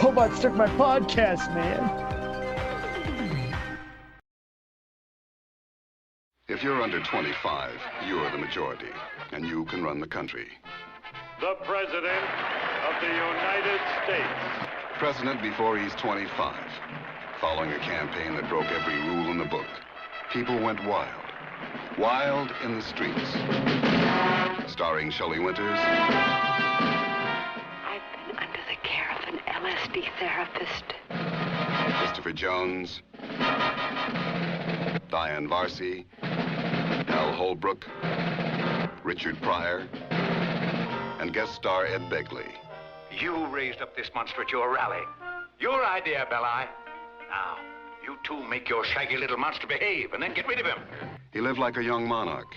robots took my podcast, man. If you're under 25, you're the majority, and you can run the country. The President of the United States. President before he's 25. Following a campaign that broke every rule in the book, people went wild. Wild in the streets. Starring Shelley Winters. I've been under the care of an LSD therapist. Christopher Jones. Diane Varsi. Al Holbrook. Richard Pryor. And guest star Ed Begley. You raised up this monster at your rally. Your idea, Belli. Now, you two make your shaggy little monster behave and then get rid of him. He lived like a young monarch.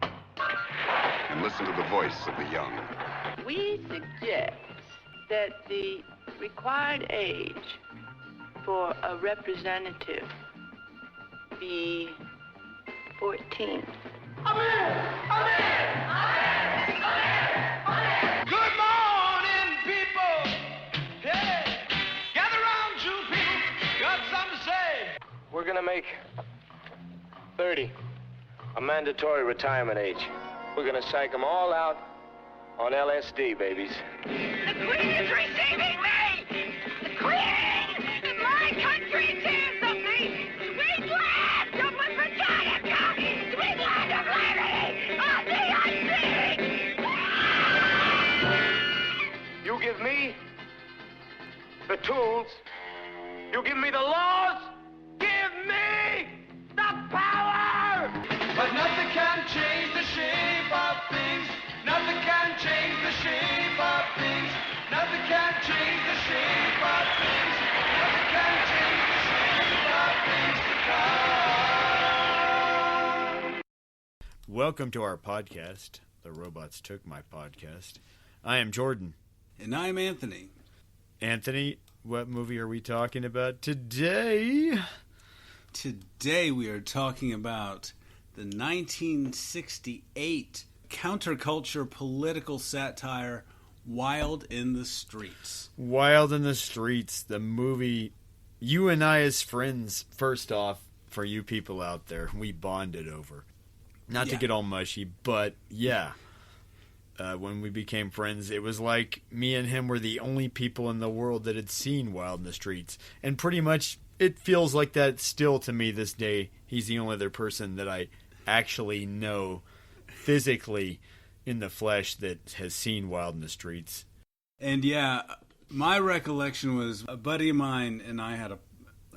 And listened to the voice of the young. We suggest that the required age for a representative be 14. Good morning, people. Hey, gather round, you people. Got something to say. We're gonna make 30 a mandatory retirement age. We're gonna psych them all out on LSD, babies. The Queen is receiving me. The Queen! My country sends of me. Sweet land of Britannica. Sweet land of liberty. Of the unseen. You give me the tools. You give me the laws. Give me the power. But nothing can change the shape of things. Nothing can change the shape of things. Nothing can change the shape of things. Nothing can change the shape of things to come. Welcome to our podcast, The Robots Took My Podcast. I am Jordan. And I'm Anthony. Anthony, what movie are we talking about today? Today we are talking about the 1968 counterculture political satire, Wild in the Streets. Wild in the Streets, the movie you and I as friends, first off, for you people out there, we bonded over. Not to get all mushy, but yeah. When we became friends, it was like me and him were the only people in the world that had seen Wild in the Streets. And pretty much it feels like that still to me this day. He's the only other person that I actually know physically in the flesh that has seen Wild in the Streets. And yeah, my recollection was a buddy of mine and I had a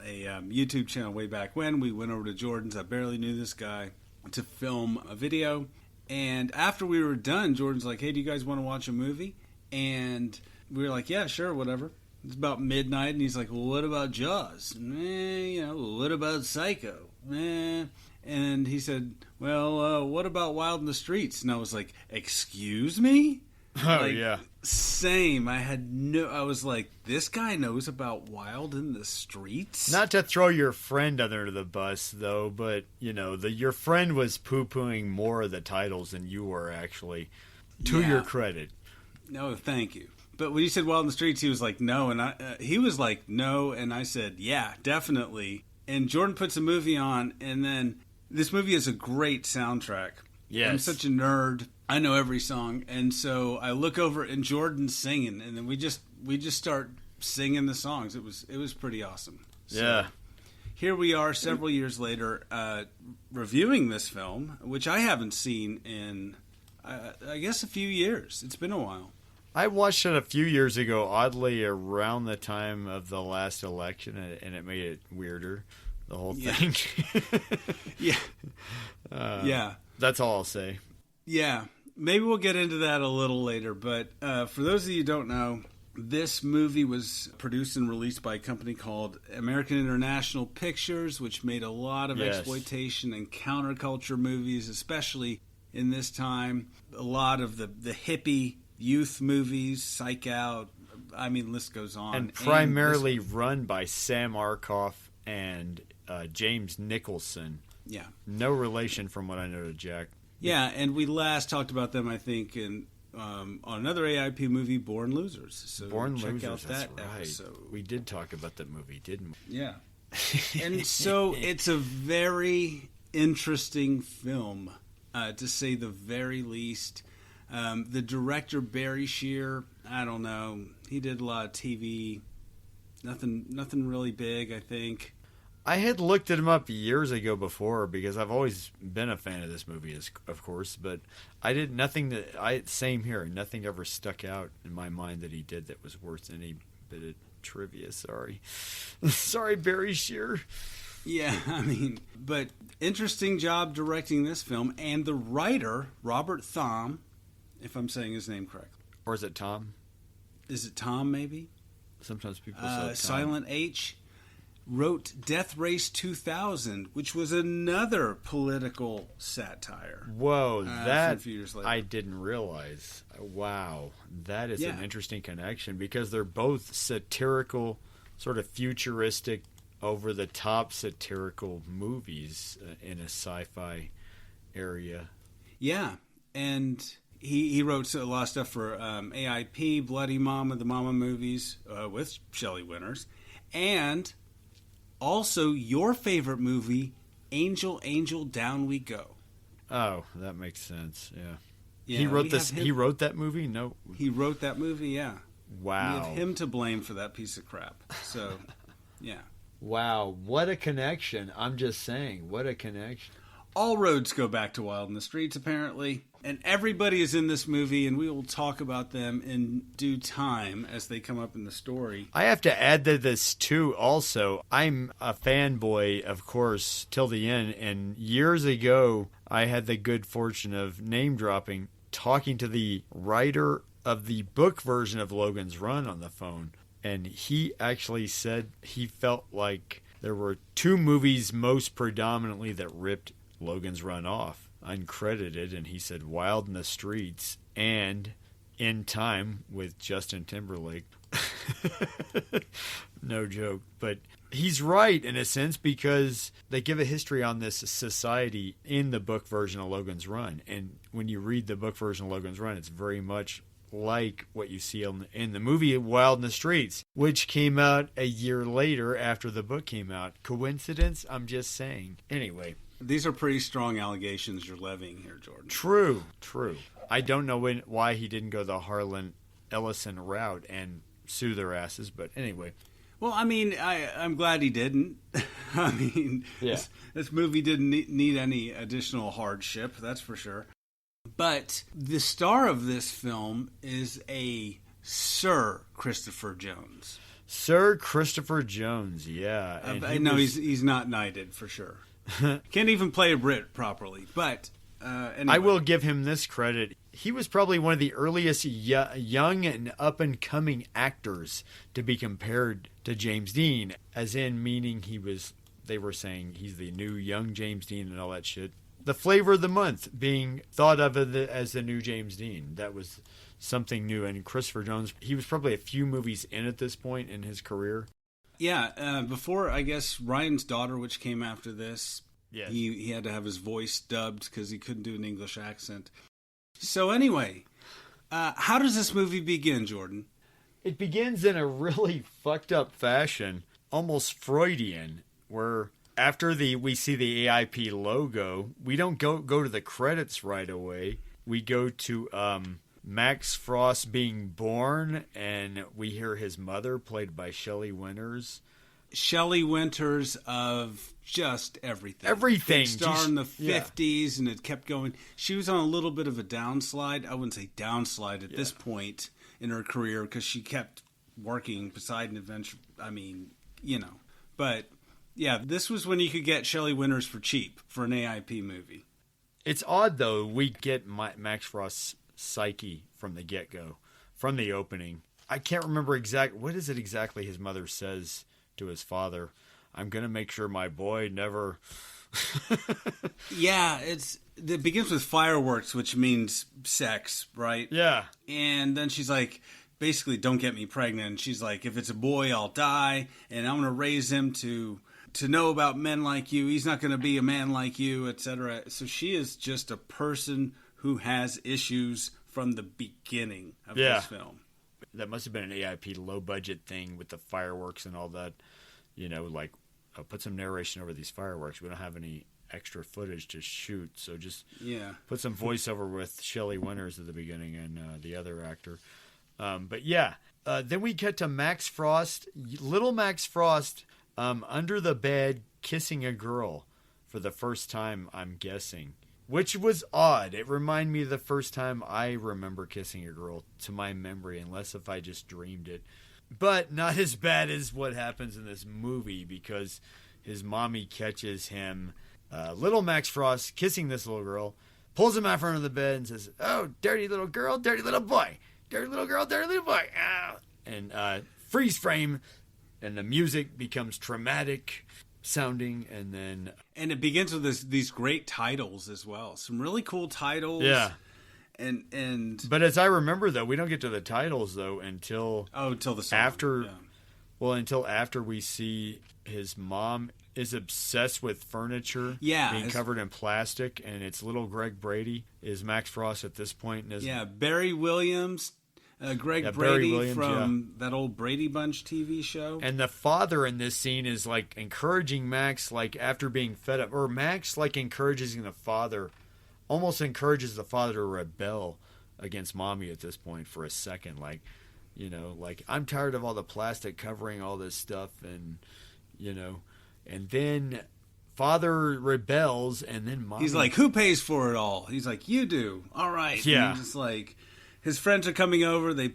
YouTube channel way back when. We went over to Jordan's. I barely knew this guy, to film a video. And after we were done, Jordan's like, hey, do you guys want to watch a movie? And we were like, yeah, sure, whatever. It's about midnight, and he's like, well, what about Jaws? What about Psycho? And he said, well, what about Wild in the Streets? And I was like, excuse me? Oh, yeah. Same. I was like, this guy knows about Wild in the Streets? Not to throw your friend under the bus, though, but, your friend was poo-pooing more of the titles than you were, actually, to your credit. No, thank you. But when you said Wild in the Streets, he was like, no, and he was like, no, and I said, yeah, definitely. And Jordan puts a movie on, and then this movie has a great soundtrack. Yes. I'm such a nerd. I know every song, and so I look over and Jordan's singing, and then we just start singing the songs. It was pretty awesome. So yeah. Here we are, several years later, reviewing this film, which I haven't seen in, I guess, a few years. It's been a while. I watched it a few years ago, oddly around the time of the last election, and it made it weirder, the whole thing. Yeah. Yeah. That's all I'll say. Yeah. Maybe we'll get into that a little later, but for those of you who don't know, this movie was produced and released by a company called American International Pictures, which made a lot of exploitation and counterculture movies, especially in this time. A lot of the hippie youth movies, Psych Out, I mean, list goes on. And primarily run by Sam Arkoff and James Nicholson. Yeah. No relation from what I know to Jack. Yeah, and we last talked about them, I think, on another AIP movie, Born Losers. So Born check Losers, out that that's right. episode. We did talk about that movie, didn't we? Yeah. And so it's a very interesting film, to say the very least. The director, Barry Shear, I don't know. He did a lot of TV. Nothing really big, I think. I had looked him up years ago before because I've always been a fan of this movie, of course, but same here. Nothing ever stuck out in my mind that he did that was worth any bit of trivia. Sorry. Sorry, Barry Shear. Yeah, I mean, but interesting job directing this film. And the writer, Robert Thom, if I'm saying his name correctly. Or is it Tom? Is it Tom, maybe? Sometimes people say Tom. Silent H, wrote Death Race 2000, which was another political satire. Whoa, that a few years later. I didn't realize. Wow, that is an interesting connection because they're both satirical, sort of futuristic, over-the-top satirical movies in a sci-fi area. Yeah, and he wrote a lot of stuff for AIP, Bloody Mama, the Mama movies with Shelley Winters, and also your favorite movie, Angel, Angel, Down We Go. Oh, that makes sense. Yeah. Yeah, He wrote that movie? No. He wrote that movie, yeah. Wow. We have him to blame for that piece of crap. So, yeah. Wow, what a connection. I'm just saying, what a connection. All roads go back to Wild in the Streets, apparently. And everybody is in this movie, and we will talk about them in due time as they come up in the story. I have to add to this, too, also. I'm a fanboy, of course, till the end. And years ago, I had the good fortune of name-dropping, talking to the writer of the book version of Logan's Run on the phone. And he actually said he felt like there were two movies most predominantly that ripped Logan's Run off, uncredited, and he said Wild in the Streets and In Time with Justin Timberlake. No joke. But he's right in a sense because they give a history on this society in the book version of Logan's Run. And when you read the book version of Logan's Run, it's very much like what you see in the movie Wild in the Streets, which came out a year later after the book came out. Coincidence? I'm just saying. Anyway. These are pretty strong allegations you're levying here, Jordan. True. I don't know why he didn't go the Harlan Ellison route and sue their asses, but anyway. Well, I mean, I'm glad he didn't. I mean, yeah. This movie didn't need any additional hardship, that's for sure. But the star of this film is a Sir Christopher Jones. Sir Christopher Jones, yeah. And I know he's not knighted for sure. Can't even play a Brit properly. But anyway. I will give him this credit. He was probably one of the earliest young and up-and-coming actors to be compared to James Dean, as in meaning they were saying he's the new young James Dean and all that shit. The flavor of the month being thought of as the new James Dean. That was something new. And Christopher Jones, he was probably a few movies in at this point in his career. Yeah, before, I guess, Ryan's Daughter, which came after this, yes. He had to have his voice dubbed because he couldn't do an English accent. So anyway, how does this movie begin, Jordan? It begins in a really fucked up fashion, almost Freudian, where after we see the AIP logo, we don't go to the credits right away. We go to Max Frost being born, and we hear his mother, played by Shelley Winters. Shelley Winters of just everything. Everything. Big star in the 50s, and it kept going. She was on a little bit of a downslide. I wouldn't say downslide at this point in her career, because she kept working Poseidon Adventure. I mean, But, yeah, this was when you could get Shelley Winters for cheap for an AIP movie. It's odd, though. We get Max Frost's psyche from the get-go, from the opening. I can't remember what is it exactly his mother says to his father. I'm going to make sure my boy never... Yeah, it begins with fireworks, which means sex, right? Yeah. And then she's like, basically, don't get me pregnant. And she's like, if it's a boy, I'll die, and I'm going to raise him to know about men like you. He's not going to be a man like you, etc. So she is just a person who has issues from the beginning of Yeah. this film. That must have been an AIP low budget thing with the fireworks and all that. You know, like, put some narration over these fireworks. We don't have any extra footage to shoot, so just put some voiceover with Shelley Winters at the beginning and the other actor. But yeah, then we get to Max Frost, little Max Frost, under the bed kissing a girl for the first time, I'm guessing. Which was odd. It reminded me of the first time I remember kissing a girl to my memory, unless if I just dreamed it. But not as bad as what happens in this movie, because his mommy catches him, little Max Frost, kissing this little girl, pulls him out front of the bed and says, "Oh, dirty little girl, dirty little boy. Dirty little girl, dirty little boy." Ah. And freeze frame, and the music becomes traumatic sounding, and it begins with these great titles as well. Some really cool titles. Yeah. And but as I remember, though, we don't get to the titles though until the song. After. Yeah. Well, until after we see his mom is obsessed with furniture being covered in plastic, and it's little Greg Brady is Max Frost at this point. Barry Williams. Greg Brady from that old Brady Bunch TV show. And the father in this scene is like encouraging Max, like after being fed up, or Max like encourages the father, almost encourages the father to rebel against mommy at this point for a second. Like, you know, like, I'm tired of all the plastic covering all this stuff, and, you know, and then father rebels, and then mommy. He's like, who pays for it all? He's like, you do. All right. Yeah. And just like, his friends are coming over. They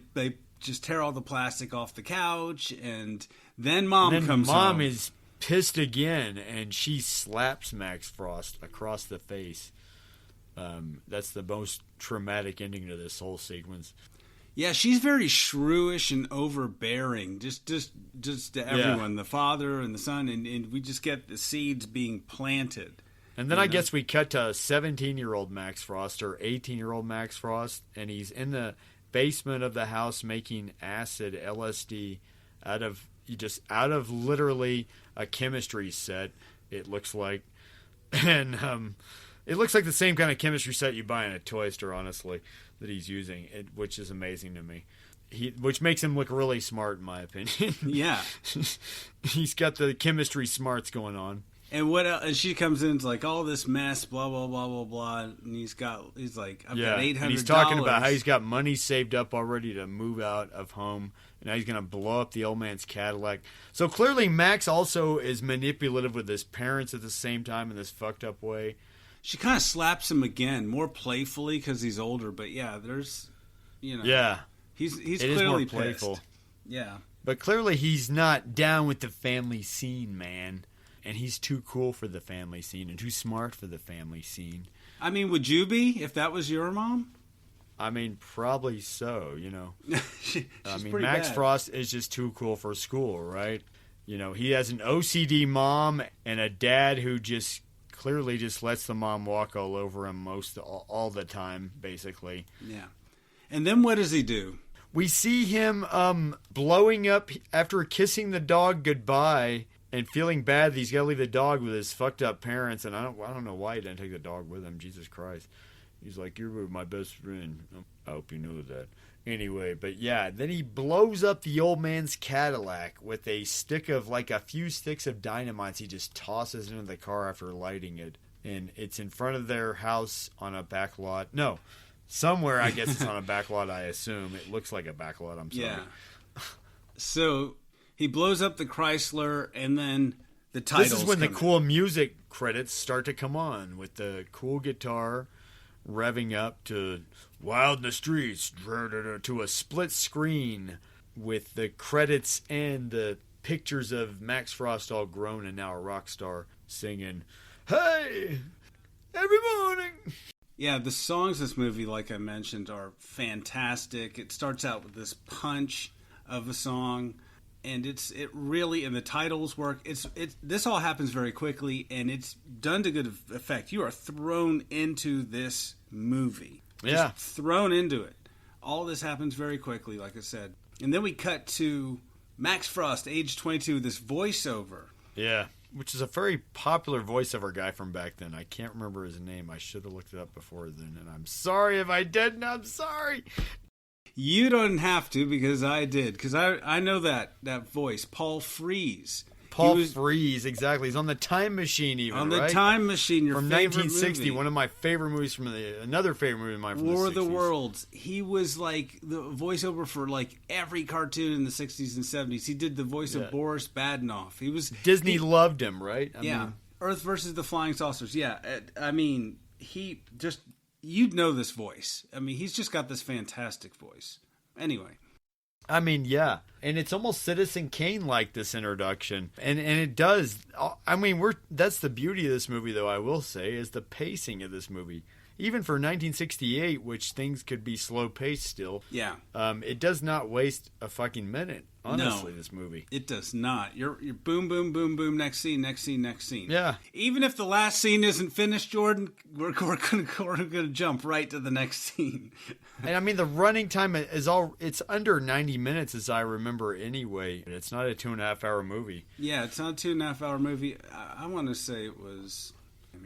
just tear all the plastic off the couch, and then mom comes home. Mom is pissed again, and she slaps Max Frost across the face. That's the most traumatic ending to this whole sequence. Yeah, she's very shrewish and overbearing, just to everyone, the father and the son, and we just get the seeds being planted. And then I guess we cut to 17-year-old Max Frost or 18-year-old Max Frost, and he's in the basement of the house making acid, LSD, out of literally a chemistry set, it looks like. And it looks like the same kind of chemistry set you buy in a toy store, honestly, that he's using, which is amazing to me. Which makes him look really smart, in my opinion. Yeah. He's got the chemistry smarts going on. And what else? And she comes in, it's like, all this mess, blah blah blah blah blah. And he's like, I've got $800. And he's talking about how he's got money saved up already to move out of home, and now he's going to blow up the old man's Cadillac. So clearly, Max also is manipulative with his parents at the same time in this fucked up way. She kind of slaps him again, more playfully because he's older. But yeah, there's, you know, he's clearly more playful. Pissed. Yeah, but clearly he's not down with the family scene, man. And he's too cool for the family scene and too smart for the family scene. I mean, would you be if that was your mom? I mean, probably so, you know. I mean, Max Frost is just too cool for school, right? You know, he has an OCD mom and a dad who just clearly just lets the mom walk all over him all the time, basically. Yeah. And then what does he do? We see him blowing up after kissing the dog goodbye. And feeling bad that he's got to leave the dog with his fucked up parents, and I don't know why he didn't take the dog with him. Jesus Christ, he's like, you're my best friend. I hope you knew that. Anyway, but yeah, then he blows up the old man's Cadillac with a few sticks of dynamite. He just tosses into the car after lighting it, and it's in front of their house on a back lot. No, somewhere I guess it's on a back lot. I assume it looks like a back lot. I'm sorry. Yeah. So. He blows up the Chrysler, and then the titles. This is when the cool music credits start to come on, with the cool guitar revving up to "Wild in the Streets" to a split screen with the credits and the pictures of Max Frost all grown and now a rock star singing, "Hey, every morning." Yeah, the songs in this movie, like I mentioned, are fantastic. It starts out with this punch of a song. And it really, and the titles work. This all happens very quickly, and it's done to good effect. You are thrown into this movie. Yeah. Just thrown into it. All this happens very quickly, like I said. And then we cut to Max Frost, age 22, this voiceover. Yeah. which is a very popular voiceover guy from back then. I can't remember his name. I should have looked it up before then, and I'm sorry if I didn't. I'm sorry. You don't have to, because I did. Because I know that voice, Paul Frees. Paul Frees, exactly. He's on the Time Machine, even, on the right? Time Machine, your from favorite 1960, movie. one of my favorite movies from another favorite movie of mine from War the of the 60s. Worlds. He was like the voiceover for like every cartoon in the 60s and 70s. He did the voice of Boris Badenoff. Disney loved him, right? I mean, Earth versus the Flying Saucers. Yeah, I mean, he just, you'd know this voice. I mean, he's just got this fantastic voice. Anyway. I mean, yeah. And it's almost Citizen Kane like, this introduction. And it does. I mean, that's the beauty of this movie, though, I will say, is the pacing of this movie. Even for 1968, which things could be slow paced still. Yeah. It does not waste a fucking minute, honestly, this movie. It does not. You're boom, boom, boom, boom, next scene, next scene, next scene. Yeah. Even if the last scene isn't finished, Jordan, we're gonna jump right to the next scene. And I mean, the running time it's under 90 minutes, as I remember anyway. It's not a 2.5 hour movie. Yeah, it's not a 2.5 hour movie. I want to say it was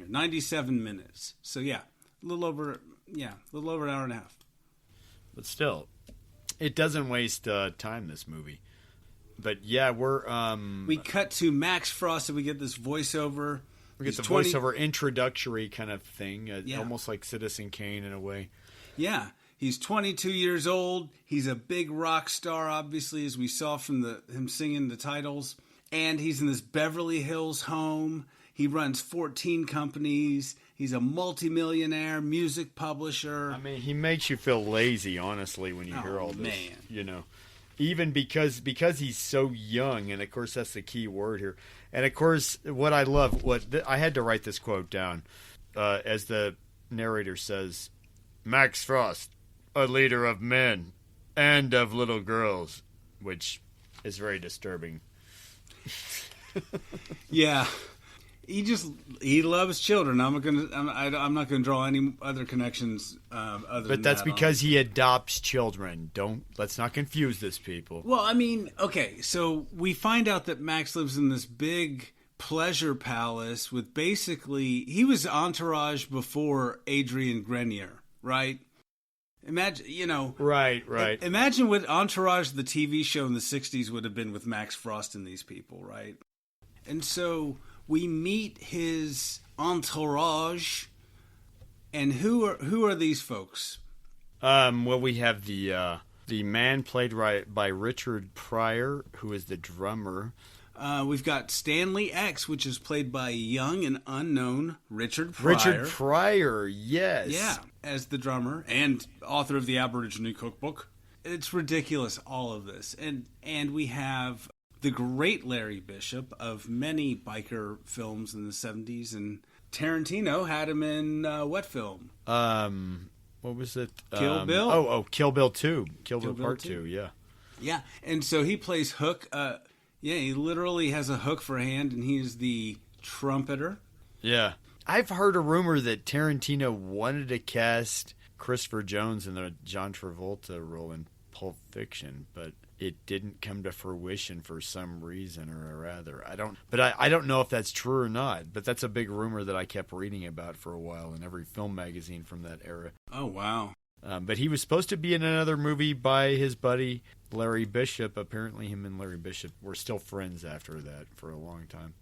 97 minutes. So yeah, a little over an hour and a half. But still, it doesn't waste time, this movie. But yeah, we cut to Max Frost and we get this voiceover. We get the voiceover introductory kind of thing, almost like Citizen Kane in a way. Yeah. He's 22 years old. He's a big rock star, obviously, as we saw from him singing the titles. And he's in this Beverly Hills home. He runs 14 companies. He's a multimillionaire music publisher. I mean, he makes you feel lazy, honestly, when you hear all this. Man. You know, even because he's so young, and of course that's the key word here. And of course, what I love, I had to write this quote down, as the narrator says, Max Frost, a leader of men and of little girls, which is very disturbing. Yeah. He loves children. I'm not gonna draw any other connections. But that's because he adopts children. Let's not confuse this, people. Well, I mean, okay, so we find out that Max lives in this big pleasure palace with he was entourage before Adrian Grenier, right? Imagine, Right. Imagine what Entourage, the TV show in the 60s, would have been with Max Frost and these people, right? And so we meet his entourage, and who are these folks? Well, we have the man played by Richard Pryor, who is the drummer. We've got Stanley X, which is played by young and unknown Richard Pryor. Richard Pryor, yes. Yeah, as the drummer and author of the Aborigine Cookbook. It's ridiculous, all of this. And we have the great Larry Bishop of many biker films in the 70s, and Tarantino had him in what film? What was it? Kill Bill? Oh, Kill Bill 2. Kill Bill Part 2, yeah. Yeah, and so he plays Hook. He literally has a hook for a hand, and he is the trumpeter. Yeah. I've heard a rumor that Tarantino wanted to cast Christopher Jones in the John Travolta role in Pulp Fiction, but it didn't come to fruition for some reason or rather. I don't know if that's true or not, but that's a big rumor that I kept reading about for a while in every film magazine from that era. Oh, wow. But he was supposed to be in another movie by his buddy Larry Bishop. Apparently him and Larry Bishop were still friends after that for a long time.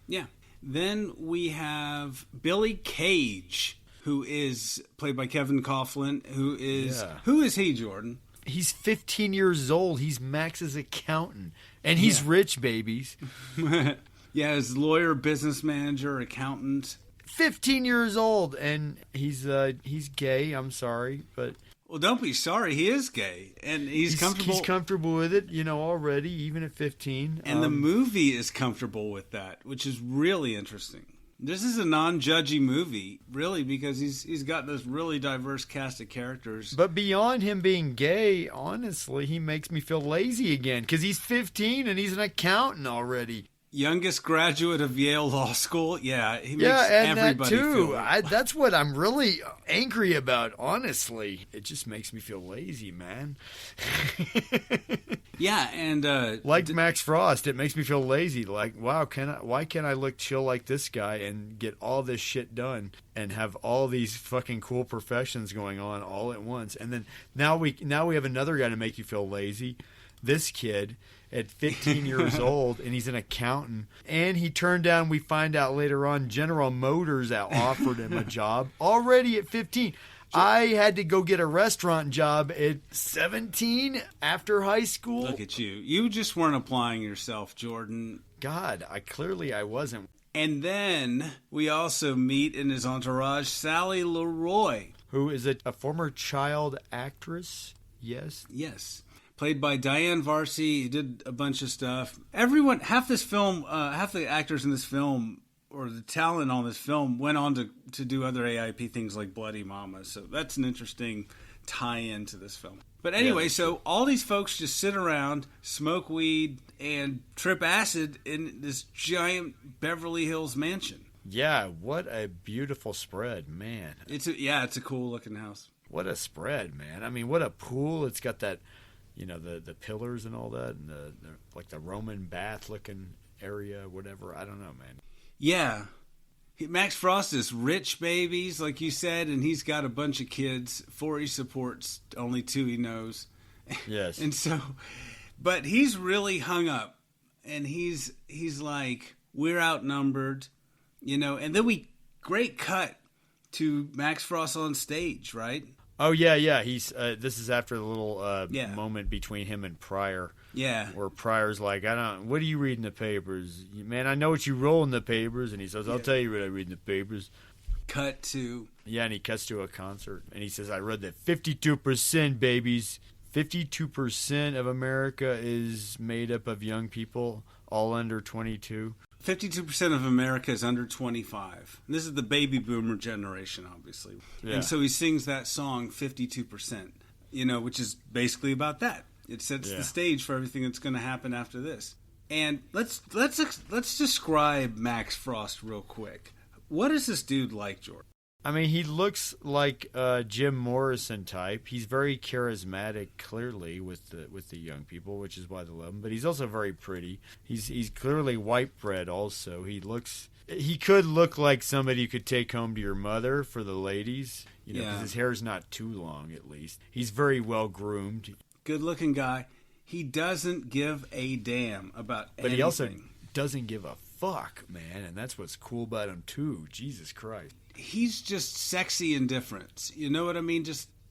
Yeah. Then we have Billy Cage, who is played by Kevin Coughlin, who is he, Jordan? He's 15 years old. He's Max's accountant. And he's rich, babies. Yeah, his lawyer, business manager, accountant. 15 years old, and he's gay. I'm sorry, but well, don't be sorry. He is gay, and he's comfortable. He's comfortable with it, already, even at 15. And the movie is comfortable with that, which is really interesting. This is a non-judgy movie, really, because he's got this really diverse cast of characters. But beyond him being gay, honestly, he makes me feel lazy again because he's 15 and he's an accountant already. youngest graduate of Yale Law School. Yeah, he makes and everybody that feel too. That's what I'm really angry about, honestly. It just makes me feel lazy, man. Yeah, and like Max Frost, it makes me feel lazy. Like, wow, why can't I look chill like this guy and get all this shit done and have all these fucking cool professions going on all at once? And then now we have another guy to make you feel lazy. This kid at 15 years old, and he's an accountant. And he turned down, we find out later on, General Motors offered him a job already at 15. I had to go get a restaurant job at 17 after high school. Look at you. You just weren't applying yourself, Jordan. God, I wasn't. And then we also meet in his entourage Sally Leroy, who is a former child actress. Yes. Played by Diane Varsi. He did a bunch of stuff. Everyone, half the actors in this film, or the talent on this film, went on to do other AIP things like Bloody Mama. So that's an interesting tie-in to this film. But anyway, so all these folks just sit around, smoke weed, and trip acid in this giant Beverly Hills mansion. Yeah, what a beautiful spread, man. It's a cool looking house. What a spread, man. I mean, what a pool. It's got that, the pillars and all that, and the Roman bath looking area, whatever. I don't know, man. Yeah. Max Frost is rich babies, like you said, and he's got a bunch of kids. 4 he supports, only 2 he knows. Yes. And so, but he's really hung up, and he's like, we're outnumbered, and then great cut to Max Frost on stage, right? Oh, yeah. He's this is after the little moment between him and Pryor. Yeah. Where Pryor's like, what do you read in the papers? Man, I know what you roll in the papers. And he says, I'll tell you what I read in the papers. Cut to. Yeah, and he cuts to a concert. And he says, I read that 52%, babies. 52% of America is made up of young people, all under 22. 52% of America is under 25. And this is the baby boomer generation, obviously. Yeah. And so he sings that song, 52%, which is basically about that. It sets the stage for everything that's going to happen after this. And let's describe Max Frost real quick. What is this dude like, George? I mean, he looks like a Jim Morrison type. He's very charismatic, clearly, with the young people, which is why they love him. But he's also very pretty. He's clearly white bread. Also, he could look like somebody you could take home to your mother for the ladies. Because his hair's not too long, at least. He's very well groomed. Good looking guy. He doesn't give a damn about anything. But he also doesn't give a fuck, man, and that's what's cool about him too. Jesus Christ. He's just sexy indifference. You know what I mean?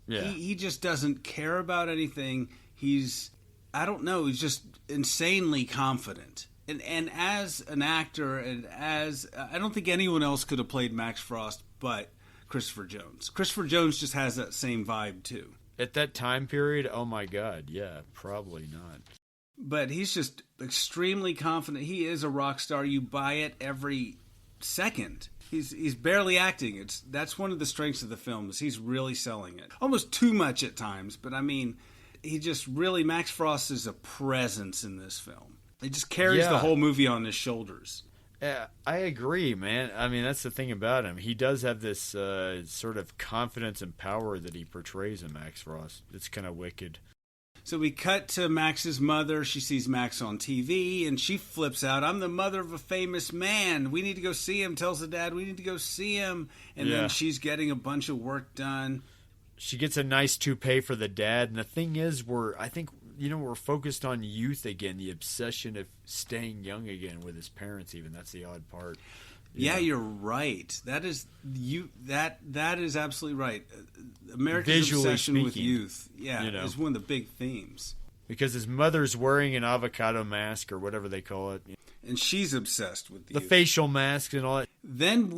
He just doesn't care about anything. He's just insanely confident. And as an actor, and as I don't think anyone else could have played Max Frost but Christopher Jones. Christopher Jones just has that same vibe too. At that time period, oh my God, yeah, probably not. But he's just extremely confident. He is a rock star. You buy it every second. He's barely acting. That's one of the strengths of the film is he's really selling it. Almost too much at times, but I mean, Max Frost is a presence in this film. He just carries the whole movie on his shoulders. Yeah, I agree, man. I mean, that's the thing about him. He does have this sort of confidence and power that he portrays in Max Frost. It's kind of wicked. So we cut to Max's mother. She sees Max on TV, and she flips out. I'm the mother of a famous man. We need to go see him. Tells the dad, we need to go see him. And then she's getting a bunch of work done. She gets a nice toupee for the dad. And the thing is, we're focused on youth again, the obsession of staying young again with his parents even. That's the odd part. Yeah, you're right. That is absolutely right. America's Visually obsession speaking, with youth, is one of the big themes. Because his mother's wearing an avocado mask or whatever they call it. And she's obsessed with the facial mask and all that. Then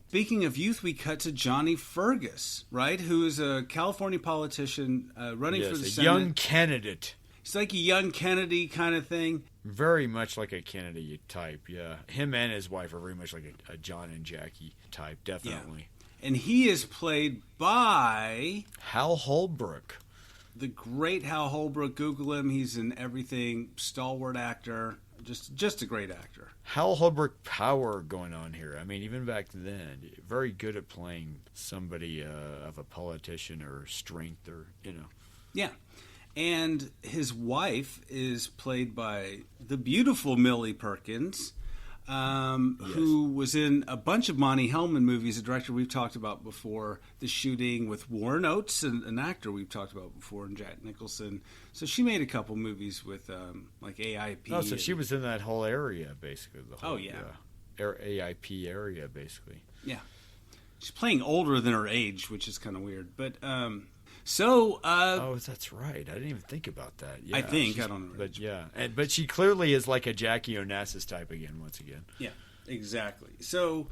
speaking of youth, we cut to Johnny Fergus, right? Who is a California politician running for the Senate. A young candidate. It's like a young Kennedy kind of thing. Very much like a Kennedy type, yeah. Him and his wife are very much like a John and Jackie type, definitely. Yeah. And he is played by Hal Holbrook. The great Hal Holbrook. Google him. He's in everything. Stalwart actor. Just a great actor. Hal Holbrook power going on here. I mean, even back then, very good at playing somebody of a politician or strength or, Yeah. And his wife is played by the beautiful Millie Perkins, who was in a bunch of Monty Hellman movies, a director we've talked about before, The Shooting with Warren Oates, an actor we've talked about before, and Jack Nicholson. So she made a couple movies with like AIP. Oh, so she was in that whole area, basically. The whole, yeah. AIP area, basically. Yeah. She's playing older than her age, which is kind of weird. But, oh, that's right. I didn't even think about that. Yeah, I don't know. But yeah, but she clearly is like a Jackie Onassis type again, once again. Yeah, exactly. So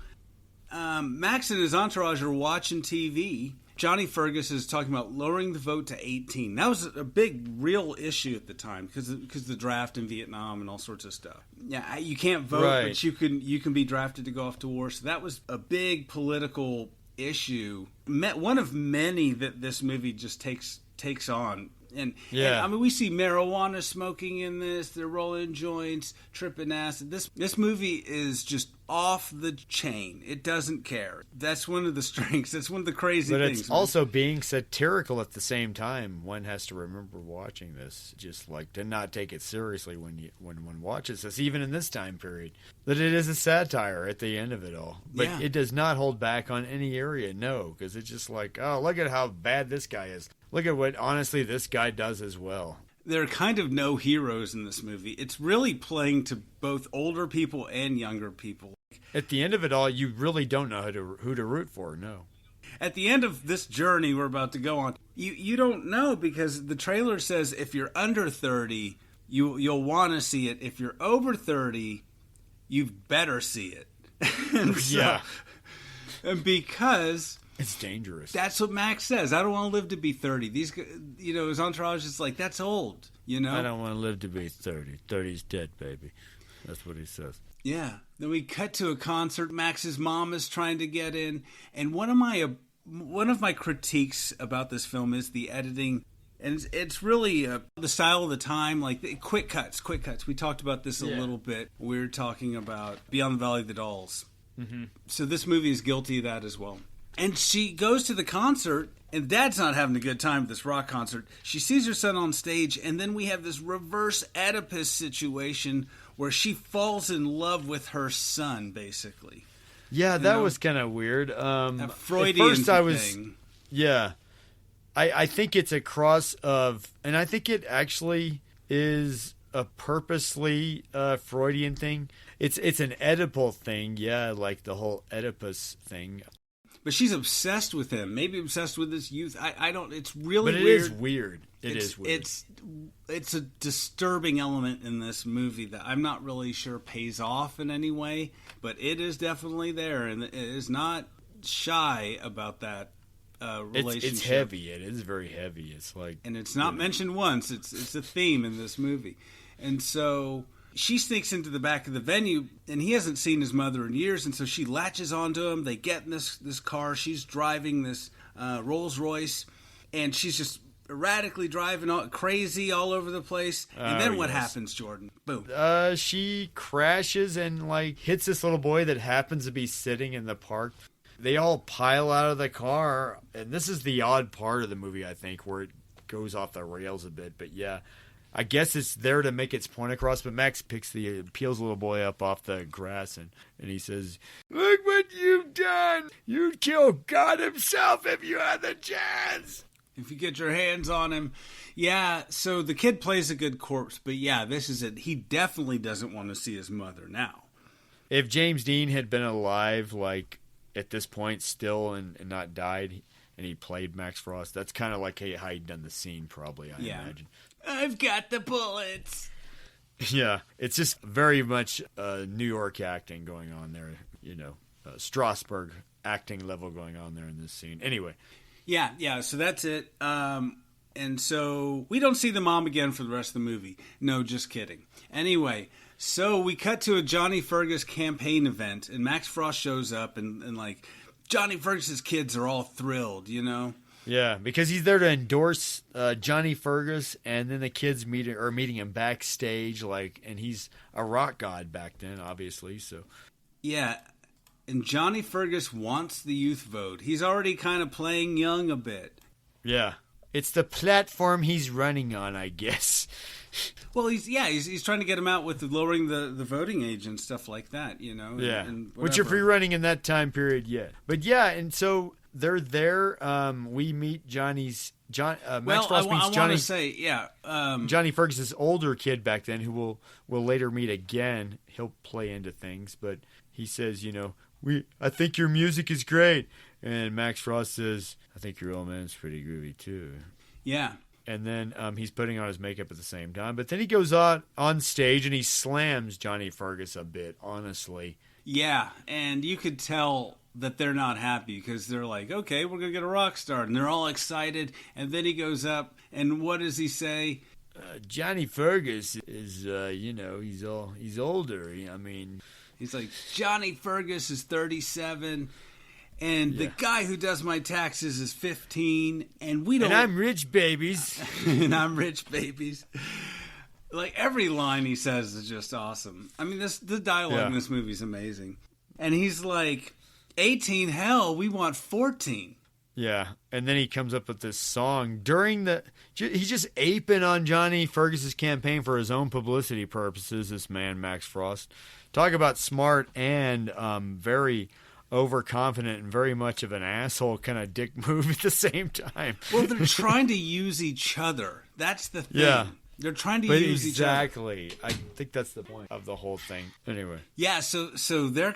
Max and his entourage are watching TV. Johnny Fergus is talking about lowering the vote to 18. That was a big, real issue at the time because of the draft in Vietnam and all sorts of stuff. Yeah, you can't vote, right, but you can be drafted to go off to war. So that was a big political issue. One of many that this movie just takes on. And I mean, we see marijuana smoking in this. They're rolling joints, tripping acid. This movie is just off the chain. It doesn't care. That's one of the strengths. That's one of the crazy things. But it's also being satirical at the same time. One has to remember watching this, just like to not take it seriously when one watches this, even in this time period. That it is a satire at the end of it all. But it does not hold back on any area, no, because it's just like, oh, look at how bad this guy is. Look at what, honestly, this guy does as well. There are kind of no heroes in this movie. It's really playing to both older people and younger people. At the end of it all, you really don't know who to root for, no. At the end of this journey we're about to go on, you don't know because the trailer says if you're under 30, you'll want to see it. If you're over 30, you better see it. And because... it's dangerous. That's what Max says. I don't want to live to be 30. These, his entourage is like, that's old, I don't want to live to be 30. 30's dead, baby. That's what he says. Yeah. Then we cut to a concert. Max's mom is trying to get in. And one of my critiques about this film is the editing. And it's really the style of the time, like quick cuts. We talked about this a little bit. We were talking about Beyond the Valley of the Dolls. Mm-hmm. So this movie is guilty of that as well. And she goes to the concert, and Dad's not having a good time at this rock concert. She sees her son on stage, and then we have this reverse Oedipus situation where she falls in love with her son, basically. Yeah, that was kind of weird. A Freudian thing. Yeah. I think it's a cross of, and I think it actually is a purposely Freudian thing. It's an Oedipal thing, like the whole Oedipus thing. But she's obsessed with him. Maybe obsessed with his youth. I don't. It's really weird. But it is weird. It is weird. It's a disturbing element in this movie that I'm not really sure pays off in any way. But it is definitely there, and it is not shy about that relationship. It's heavy. It is very heavy. It's like, and it's not mentioned once. It's a theme in this movie, and so. She sneaks into the back of the venue, and he hasn't seen his mother in years, and so she latches onto him. They get in this car. She's driving this Rolls Royce, and she's just erratically driving crazy all over the place. And then what happens, Jordan? Boom. She crashes and hits this little boy that happens to be sitting in the park. They all pile out of the car, and this is the odd part of the movie, I think, where it goes off the rails a bit. But yeah. I guess it's there to make its point across, but Max peels the little boy up off the grass, and he says, "Look what you've done! You'd kill God himself if you had the chance! If you get your hands on him." Yeah, so the kid plays a good corpse, but yeah, this is it. He definitely doesn't want to see his mother now. If James Dean had been alive, at this point still, and not died, and he played Max Frost, that's kind of like how he'd done the scene, probably, I imagine. I've got the bullets. Yeah, it's just very much New York acting going on there. Strasbourg acting level going on there in this scene. Anyway. Yeah, so that's it. And so we don't see the mom again for the rest of the movie. No, just kidding. Anyway, so we cut to a Johnny Fergus campaign event, and Max Frost shows up, and Johnny Fergus's kids are all thrilled, Yeah, because he's there to endorse Johnny Fergus, and then the kids are meeting him backstage, and he's a rock god back then, obviously. So, yeah, and Johnny Fergus wants the youth vote. He's already kind of playing young a bit. Yeah, it's the platform he's running on, I guess. Well, he's trying to get him out with lowering the voting age and stuff like that, Yeah, and which if you're running in that time period, yeah. But yeah, and so they're there. We meet Max Frost meets Johnny. Johnny Fergus's older kid back then, who will later meet again. He'll play into things, but he says, I think your music is great, and Max Frost says, I think your old man's pretty groovy too. Yeah. And then he's putting on his makeup at the same time. But then he goes on stage and he slams Johnny Fergus a bit, honestly. Yeah, and you could tell that they're not happy because they're like, okay, we're going to get a rock star. And they're all excited. And then he goes up, and what does he say? Johnny Fergus is, he's older. He's like, Johnny Fergus is 37. And the guy who does my taxes is 15, and we don't. And I'm rich, babies. And I'm rich, babies. Like every line he says is just awesome. I mean, the dialogue in this movie is amazing. And he's like, 18, hell, we want 14. Yeah, and then he comes up with this song he's just aping on Johnny Fergus's campaign for his own publicity purposes. This man, Max Frost, talk about smart and very overconfident and very much of an asshole kind of dick move at the same time. Well, they're trying to use each other. That's the thing. Yeah. They're trying to use each other. Exactly. I think that's the point of the whole thing. Anyway. Yeah, so they're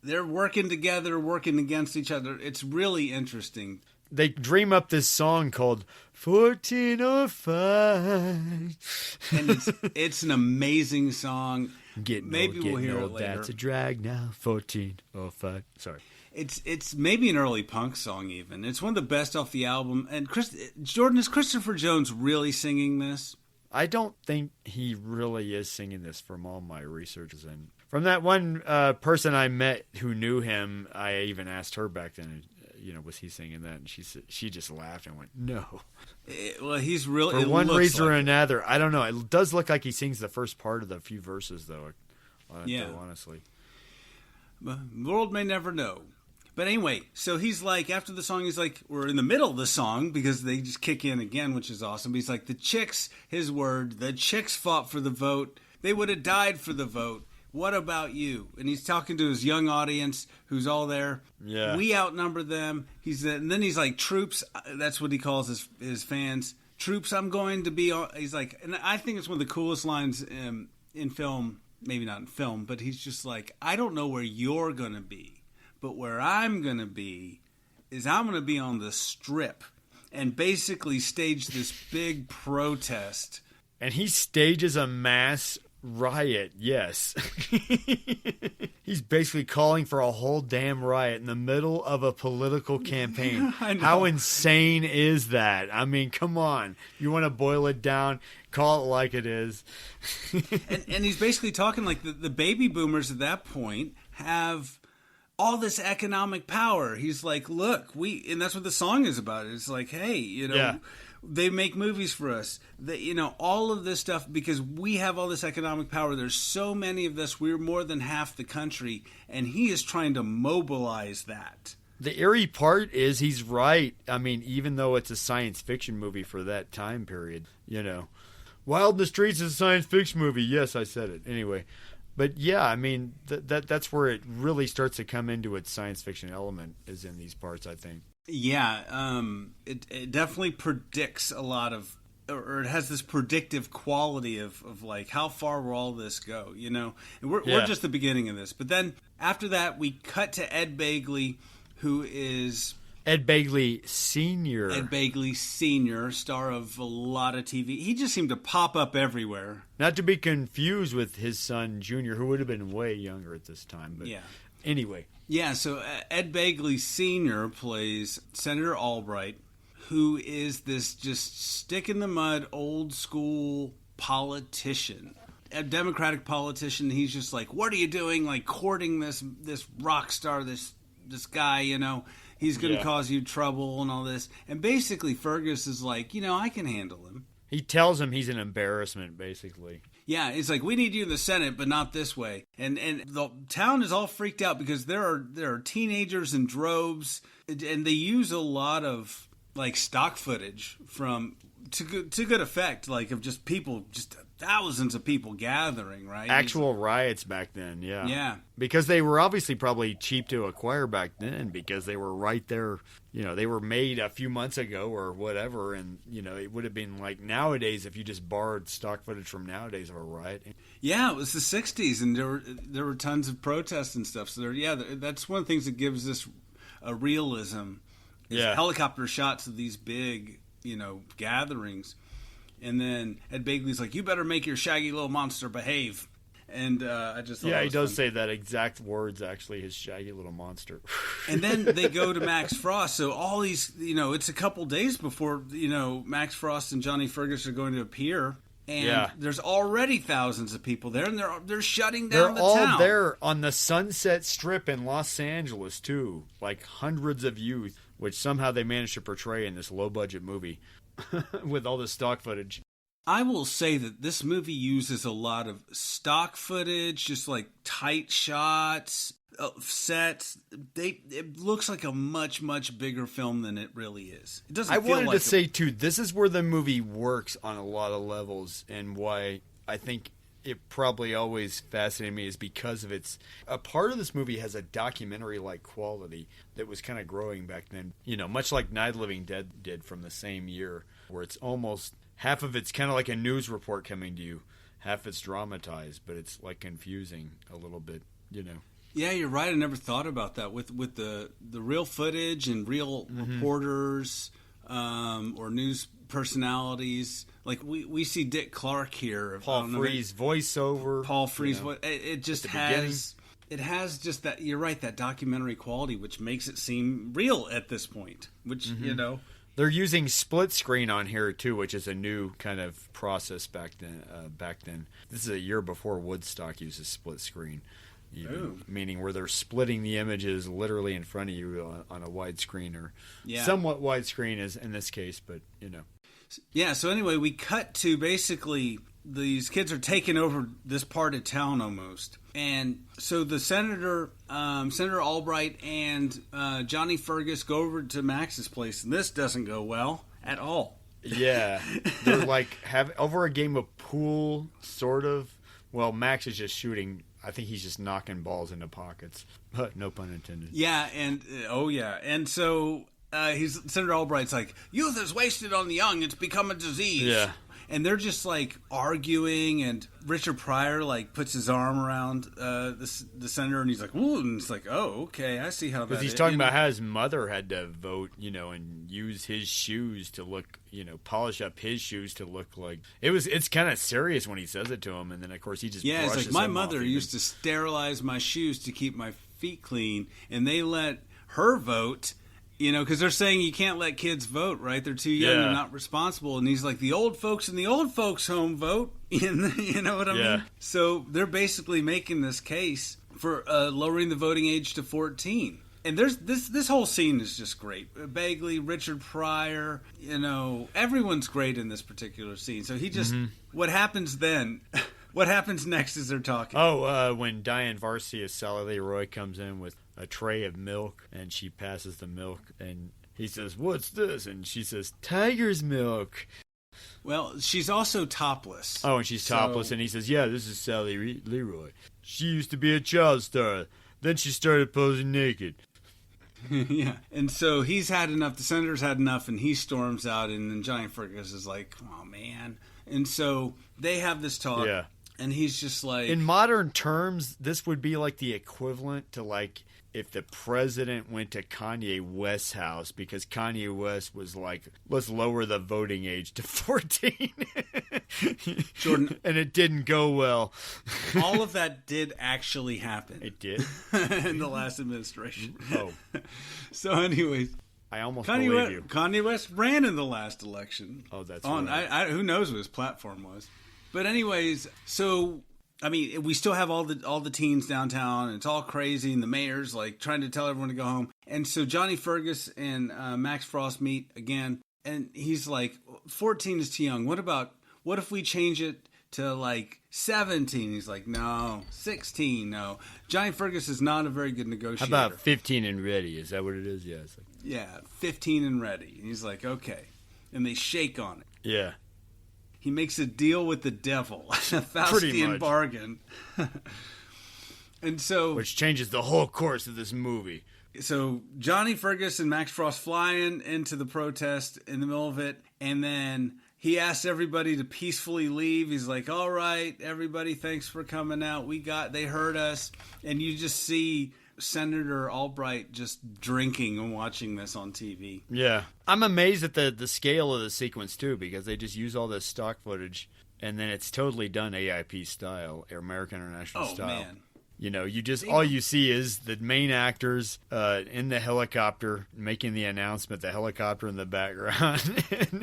they're working together, working against each other. It's really interesting. They dream up this song called 1405. And it's an amazing song. Maybe we'll hear it later. That's a drag now. 1405. Sorry. It's maybe an early punk song even. It's one of the best off the album. And Jordan, is Christopher Jones really singing this? I don't think he really is singing this from all my researches. And from that one person I met who knew him, I even asked her back then, was he singing that? And she just laughed and went, no. Well, he's really... For one reason or another. I don't know. It does look like he sings the first part of the few verses, though. Honestly. The world may never know. But anyway, so he's like, after the song, he's like, we're in the middle of the song because they just kick in again, which is awesome. But he's like, the chicks fought for the vote. They would have died for the vote. What about you? And he's talking to his young audience who's all there. Yeah. We outnumber them. And then he's like, troops, that's what he calls his fans. Troops, I'm going to be on. He's like, and I think it's one of the coolest lines in film, maybe not in film, but he's just like, I don't know where you're going to be, but where I'm going to be is I'm going to be on the Strip and basically stage this big protest. And he stages a mass riot, yes. He's basically calling for a whole damn riot in the middle of a political campaign. How insane is that? I mean, come on. You want to boil it down, call it like it is. and he's basically talking like the baby boomers at that point have all this economic power. He's like, look, and that's what the song is about. It's like, hey, they make movies for us. All of this stuff, because we have all this economic power. There's so many of us. We're more than half the country. And he is trying to mobilize that. The eerie part is he's right. I mean, even though it's a science fiction movie for that time period, Wild in the Streets is a science fiction movie. Yes, I said it. Anyway. But yeah, I mean, that's where it really starts to come into its science fiction element, is in these parts, I think. Yeah, it definitely predicts a lot of, or it has this predictive quality of like, how far will all this go, And we're just the beginning of this. But then after that, we cut to Ed Begley, who is... Ed Begley Sr. Ed Begley Sr., star of a lot of TV. He just seemed to pop up everywhere. Not to be confused with his son, Jr., who would have been way younger at this time. But anyway. Yeah, so Ed Begley Sr. plays Senator Albright, who is this just stick-in-the-mud, old-school politician. A Democratic politician. He's just like, what are you doing? Like, courting this rock star, this guy, He's going to cause you trouble and all this. And basically, Fergus is like, I can handle him. He tells him he's an embarrassment, basically. Yeah, it's like, we need you in the Senate, but not this way. And the town is all freaked out because there are teenagers in droves, and they use a lot of like stock footage from to good effect, like of just people, just thousands of people gathering, right? Actual riots back then, yeah. Yeah. Because they were obviously probably cheap to acquire back then because they were right there. They were made a few months ago or whatever, and, it would have been like nowadays if you just borrowed stock footage from nowadays of a riot. Yeah, it was the 60s, and there were tons of protests and stuff. So, that's one of the things that gives this a realism. Is helicopter shots of these big, gatherings. And then Ed Begley's like, you better make your shaggy little monster behave. And I just thought he does fun. say that exact words, actually, his shaggy little monster. And then they go to Max Frost. So all these, it's a couple days before, Max Frost and Johnny Fergus are going to appear. And there's already thousands of people there, and they're shutting down the town. They're all there on the Sunset Strip in Los Angeles, too. Like hundreds of youth, which somehow they managed to portray in this low-budget movie with all the stock footage. I will say that this movie uses a lot of stock footage, just like tight shots, sets. It looks like a much, much bigger film than it really is. It doesn't. I wanted to say too, this is where the movie works on a lot of levels, and why I think it probably always fascinated me is because of a part of this movie has a documentary-like quality that was kind of growing back then. Much like Night of the Living Dead did from the same year, where it's almost half of it's kind of like a news report coming to you, half it's dramatized, but it's like confusing a little bit, Yeah, you're right. I never thought about that with the real footage and real reporters or news personalities. Like we see Dick Clark here, Paul Frees voiceover. Paul Frees, it just has. It has just that. You're right. That documentary quality, which makes it seem real at this point. Which They're using split screen on here too, which is a new kind of process back then. This is a year before Woodstock uses split screen, meaning where they're splitting the images literally in front of you on a widescreen or somewhat widescreen is in this case, but Yeah. So anyway, we cut to basically these kids are taking over this part of town almost. And so the Senator Albright and Johnny Fergus go over to Max's place, and this doesn't go well at all. Yeah. They're like over a game of pool, sort of. Well, Max is just shooting. I think he's just knocking balls into pockets. No pun intended. Yeah, and And so Senator Albright's like, youth is wasted on the young. It's become a disease. Yeah. And they're just like arguing, and Richard Pryor like puts his arm around the senator, and he's like, "Ooh," and it's like, "Oh, okay, I see how that." Because he's talking about how his mother had to vote, and use his shoes to look, polish up his shoes to look like It's kind of serious when he says it to him, and then of course he just it's like my mother used to sterilize my shoes to keep my feet clean, and they let her vote. Because they're saying you can't let kids vote, right? They're too young, they're not responsible. And he's like, the old folks in the old folks' home vote. You know what I mean? So they're basically making this case for lowering the voting age to 14. And there's this whole scene is just great. Bagley, Richard Pryor, everyone's great in this particular scene. So he just, what happens then? What happens next as they're talking? When Diane Varsia, Sally Leroy, comes in with a tray of milk, and she passes the milk, and he says, "What's this?" And she says, "Tiger's milk." Well, she's also topless. Oh, and she's topless, and he says, "Yeah, this is Sally Leroy. She used to be a child star. Then she started posing naked." Yeah, and so he's had enough. The senator's had enough, and he storms out, and then Johnny Fergus is like, "Oh, man." And so they have this talk. Yeah. And he's just like... In modern terms, this would be like the equivalent to like if the president went to Kanye West's house because Kanye West was like, let's lower the voting age to 14. Jordan. And it didn't go well. All of that did actually happen. It did? In the last administration. Oh. So anyways... I almost believe you. Kanye West ran in the last election. Oh, that's right. Who knows what his platform was. But anyways, so I mean, we still have all the teens downtown, and it's all crazy, and the mayor's like trying to tell everyone to go home. And so Johnny Fergus and Max Frost meet again, and he's like, 14 is too young. What if we change it to like 17? He's like, no. 16, no. Johnny Fergus is not a very good negotiator. How about 15 and ready? Is that what it is? Yeah. It's like... Yeah, 15 and ready. And he's like, okay. And they shake on it. Yeah. He makes a deal with the devil. A Faustian bargain. And so... Which changes the whole course of this movie. So Johnny Fergus and Max Frost fly into the protest in the middle of it, and then he asks everybody to peacefully leave. He's like, all right, everybody, thanks for coming out. They heard us. And you just see Senator Albright just drinking and watching this on TV. Yeah. I'm amazed at the scale of the sequence, too, because they just use all this stock footage, and then it's totally done AIP style, or American International style. Oh, man. You know, all you see is the main actors in the helicopter making the announcement, the helicopter in the background,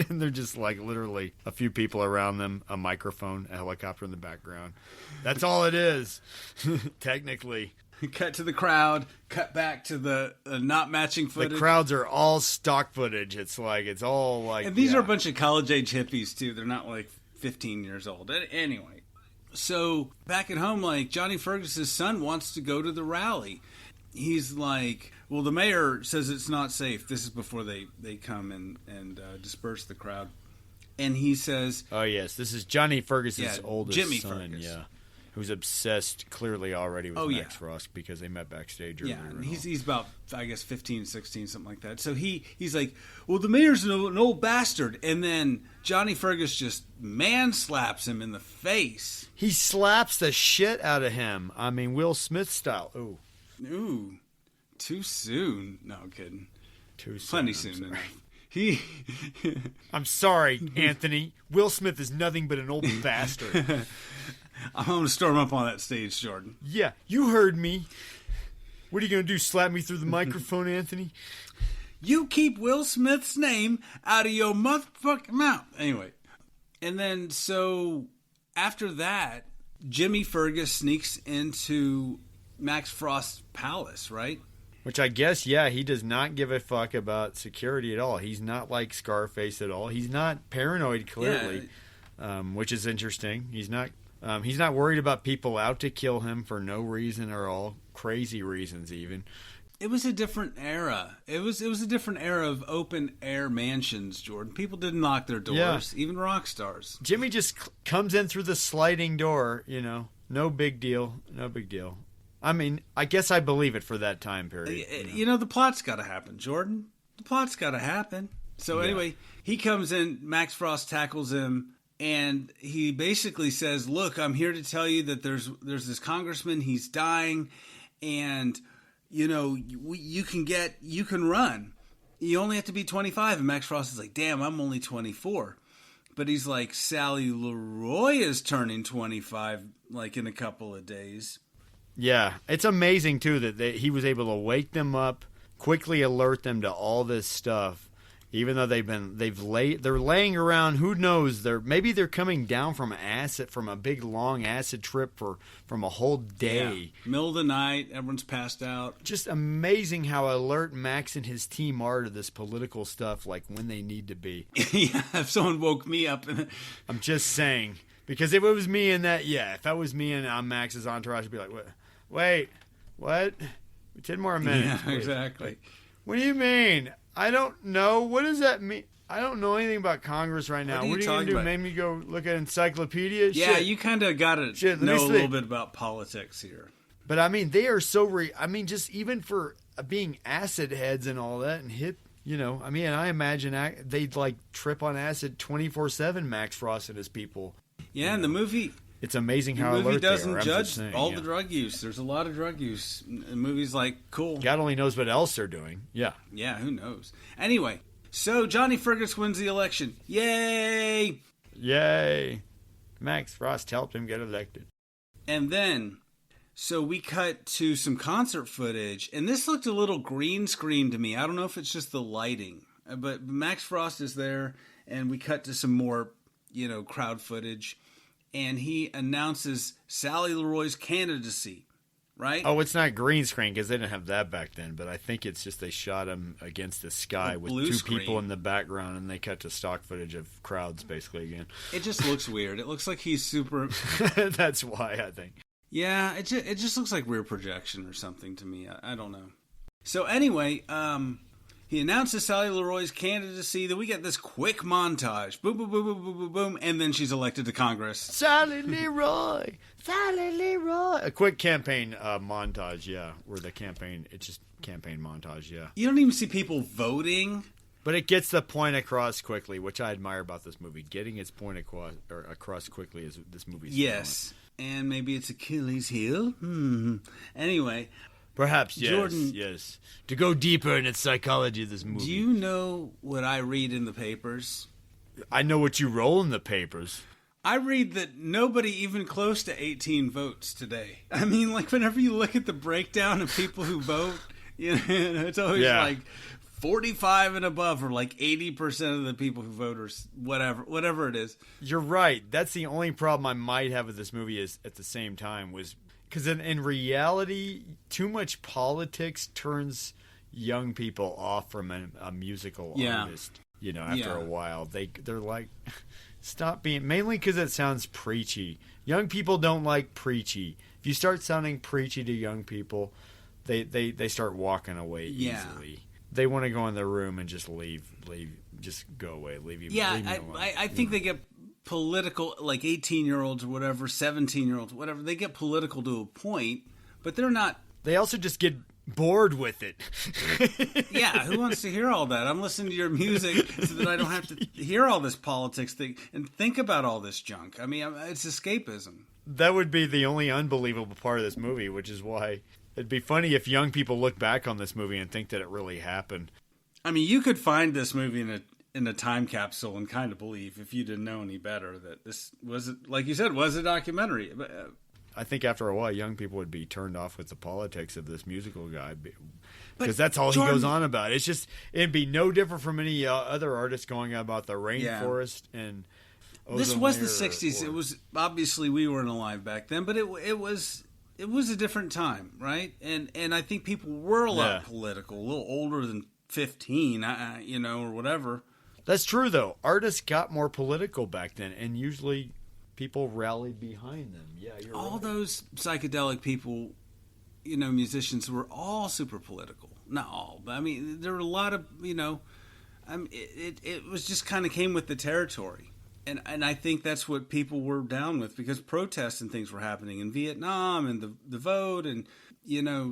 and they're just like literally a few people around them, a microphone, a helicopter in the background. That's all it is, technically. Cut to the crowd, cut back to the not matching footage. The crowds are all stock footage. It's all like... And these are a bunch of college-age hippies, too. They're not like 15 years old. Anyway. So back at home, like, Johnny Fergus's son wants to go to the rally. He's like, well, the mayor says it's not safe. This is before they come and disperse the crowd. And he says... Oh, yes. This is Johnny Fergus's oldest Jimmy son, Fergus. Yeah. Who's obsessed clearly already with Max Frost because they met backstage earlier. Yeah, and he's about, I guess, 15, 16, something like that. So he's like, well, the mayor's an old bastard. And then Johnny Fergus just man-slaps him in the face. He slaps the shit out of him. I mean, Will Smith style. Ooh. Too soon. No, I'm kidding. Too soon. Plenty soon enough. I'm sorry, Anthony. Will Smith is nothing but an old bastard. I'm going to storm up on that stage, Jordan. Yeah, you heard me. What are you going to do, slap me through the microphone, Anthony? You keep Will Smith's name out of your motherfucking mouth. Anyway, and then so after that, Jimmy Fergus sneaks into Max Frost's palace, right? Which I guess, yeah, he does not give a fuck about security at all. He's not like Scarface at all. He's not paranoid, clearly, which is interesting. He's not worried about people out to kill him for no reason or all crazy reasons even. It was a different era. It was a different era of open air mansions, Jordan. People didn't lock their doors, even rock stars. Jimmy just comes in through the sliding door, you know. No big deal. I mean, I guess I believe it for that time period. You know, the plot's got to happen, Jordan. The plot's got to happen. So anyway, he comes in, Max Frost tackles him, and he basically says, look, I'm here to tell you that there's this congressman, he's dying, and, you know, you can run. You only have to be 25. And Max Frost is like, damn, I'm only 24. But he's like, Sally Leroy is turning 25, like, in a couple of days. Yeah, it's amazing, too, that he was able to wake them up, quickly alert them to all this stuff. Even though they're laying around, who knows? Maybe they're coming down from a big long acid trip from a whole day. Yeah. Middle of the night, everyone's passed out. Just amazing how alert Max and his team are to this political stuff, like when they need to be. Yeah, if someone woke me up, I'm just saying, because if it was me in that, if I was me and I'm Max's entourage, I'd be like, wait, what? 10 more minutes. Yeah, exactly. What do you mean? I don't know. What does that mean? I don't know anything about Congress right now. What are you going to do? Make me go look at encyclopedia? Yeah, you kind of got to know a little bit about politics here. But, I mean, they are so... just even for being acid heads and all that and hip, you know, I mean, I imagine they'd, like, trip on acid 24/7, Max Frost and his people. Yeah, and the movie... It's amazing how alert they are. The movie doesn't judge all the drug use. There's a lot of drug use. The movie's like, cool. God only knows what else they're doing. Yeah. Yeah, who knows? Anyway, so Johnny Fergus wins the election. Yay! Yay! Max Frost helped him get elected. And then, so we cut to some concert footage, and this looked a little green screen to me. I don't know if it's just the lighting, but Max Frost is there, and we cut to some more, you know, crowd footage. And he announces Sally Leroy's candidacy right? Oh, it's not green screen because they didn't have that back then. But I think it's just they shot him against the sky with blue two screen. people in the background, and they cut to stock footage of crowds basically again. It just looks weird. It looks like he's super. That's why I think. Yeah, it just looks like rear projection or something to me. I don't know. So anyway, he announces Sally Leroy's candidacy. Then we get this quick montage. Boom, boom, boom, boom, boom, boom, boom. And then she's elected to Congress. Sally Leroy! Sally Leroy! A quick campaign montage, yeah. Where the campaign, it's just campaign montage, yeah. You don't even see people voting. But it gets the point across quickly, which I admire about this movie. Getting its point across quickly is this movie's Yes. And maybe it's Achilles' heel. Anyway. Perhaps, yes. Jordan, yes. To go deeper in its psychology of this movie. Do you know what I read in the papers? I know what you roll in the papers. I read that nobody even close to 18 votes today. I mean, like, whenever you look at the breakdown of people who vote, you know, it's always like 45 and above, or like 80% of the people who vote, or whatever it is. You're right. That's the only problem I might have with this movie is at the same time was... Because in reality, too much politics turns young people off from a musical artist. You know, after a while, they're like, stop being. Mainly because it sounds preachy. Young people don't like preachy. If you start sounding preachy to young people, they start walking away easily. They want to go in their room and just leave, just go away, leave you. Yeah, leave me alone, I think they get political, like 18-year-olds or whatever, 17-year-olds, whatever. They get political to a point, but they're not. They also just get bored with it. Yeah, who wants to hear all that? I'm listening to your music so that I don't have to hear all this politics thing and think about all this junk. I mean, it's escapism. That would be the only unbelievable part of this movie, which is why it'd be funny if young people look back on this movie and think that it really happened. I mean, you could find this movie in a time capsule and kind of believe, if you didn't know any better, that this was, like you said, was a documentary. I think after a while, young people would be turned off with the politics of this musical guy, because that's all Jordan, he goes on about. It's just, it'd be no different from any other artist going on about the rainforest and. This was the '60s. It was obviously we weren't alive back then, but it was a different time, right? And I think people were a lot political, a little older than 15, or whatever. That's true, though. Artists got more political back then, and usually people rallied behind them. Yeah, you're all right. Those psychedelic people, musicians were all super political. Not all, but I mean, there were a lot of, it was just kind of came with the territory. And I think that's what people were down with, because protests and things were happening in Vietnam, and the vote, and,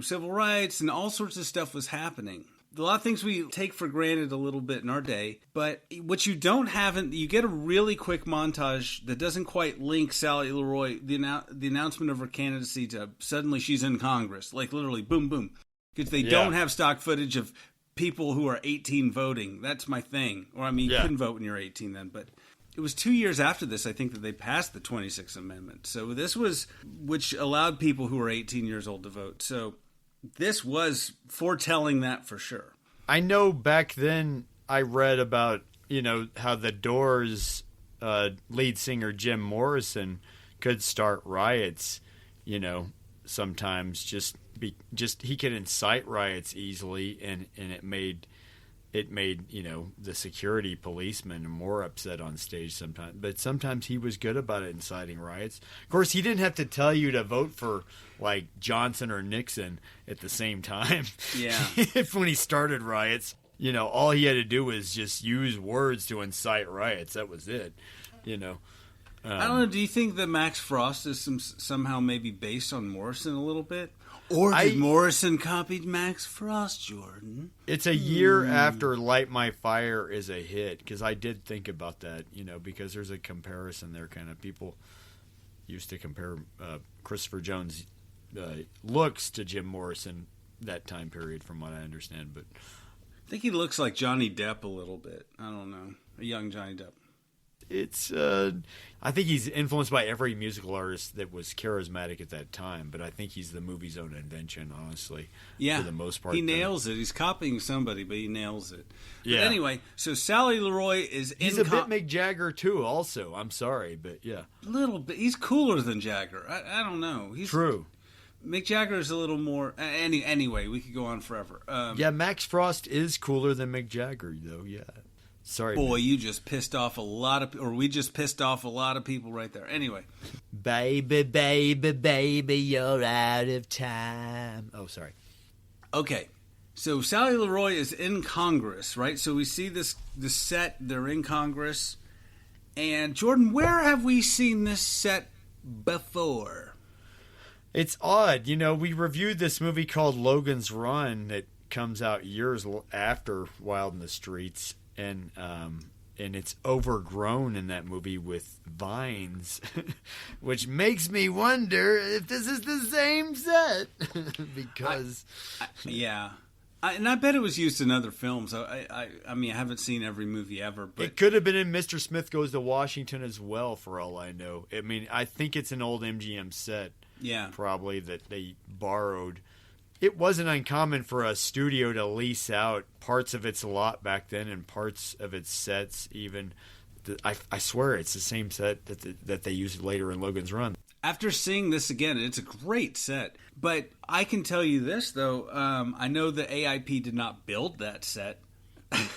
civil rights, and all sorts of stuff was happening. A lot of things we take for granted a little bit in our day, but what you don't have, you get a really quick montage that doesn't quite link Sally Leroy, the announcement of her candidacy, to suddenly she's in Congress, like literally boom, boom, because they don't have stock footage of people who are 18 voting. That's my thing. Or I mean, you couldn't vote when you're 18 then, but it was 2 years after this, I think, that they passed the 26th Amendment. So this was, which allowed people who were 18 years old to vote. So this was foretelling that for sure. I know back then I read about, how the Doors lead singer Jim Morrison could start riots, sometimes just he could incite riots easily, and it made the security policemen more upset on stage sometimes. But sometimes he was good about it, inciting riots. Of course, he didn't have to tell you to vote for like Johnson or Nixon at the same time. Yeah. When he started riots, all he had to do was just use words to incite riots. That was it. I don't know. Do you think that Max Frost is somehow maybe based on Morrison a little bit? Or did Morrison copied Max Frost, Jordan? It's a year after Light My Fire is a hit, because I did think about that, because there's a comparison there. Kind of people used to compare Christopher Jones' looks to Jim Morrison that time period, from what I understand. But I think he looks like Johnny Depp a little bit. I don't know. A young Johnny Depp. It's I think he's influenced by every musical artist that was charismatic at that time, but I think he's the movie's own invention, honestly. Yeah, for the most part. He nails it. He's copying somebody, but he nails it. Yeah. But anyway, so Sally Leroy is he's a bit Mick Jagger too, also. I'm sorry, but yeah. A little bit. He's cooler than Jagger. I don't know. He's true. Mick Jagger is a little more. Anyway, we could go on forever. Yeah, Max Frost is cooler than Mick Jagger, though. Yeah. Sorry. Boy, man. you just pissed off a lot of, or we just pissed off a lot of people right there. Anyway. Baby, baby, baby, you're out of time. Oh, sorry. Okay. So Sally Leroy is in Congress, right? So we see this set. They're in Congress. And Jordan, where have we seen this set before? It's odd. You know, we reviewed this movie called Logan's Run that comes out years after Wild in the Streets. And it's overgrown in that movie with vines, which makes me wonder if this is the same set. Because, and I bet it was used in other films. I mean, I haven't seen every movie ever, but it could have been in Mr. Smith Goes to Washington as well, for all I know. I mean, I think it's an old MGM set, probably that they borrowed. It wasn't uncommon for a studio to lease out parts of its lot back then and parts of its sets even. I swear it's the same set that they used later in Logan's Run. After seeing this again, it's a great set. But I can tell you this, though. I know the AIP did not build that set.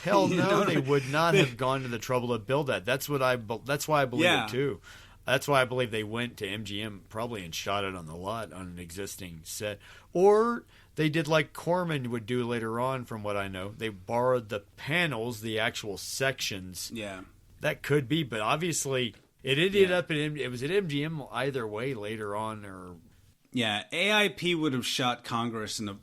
Hell no, they would not have gone to the trouble to build that. That's why I believe it, too. That's why I believe they went to MGM probably and shot it on the lot on an existing set. Or they did like Corman would do later on, from what I know. They borrowed the panels, the actual sections. Yeah. That could be, but obviously it ended up it was at MGM either way later on. Or yeah, AIP would have shot Congress and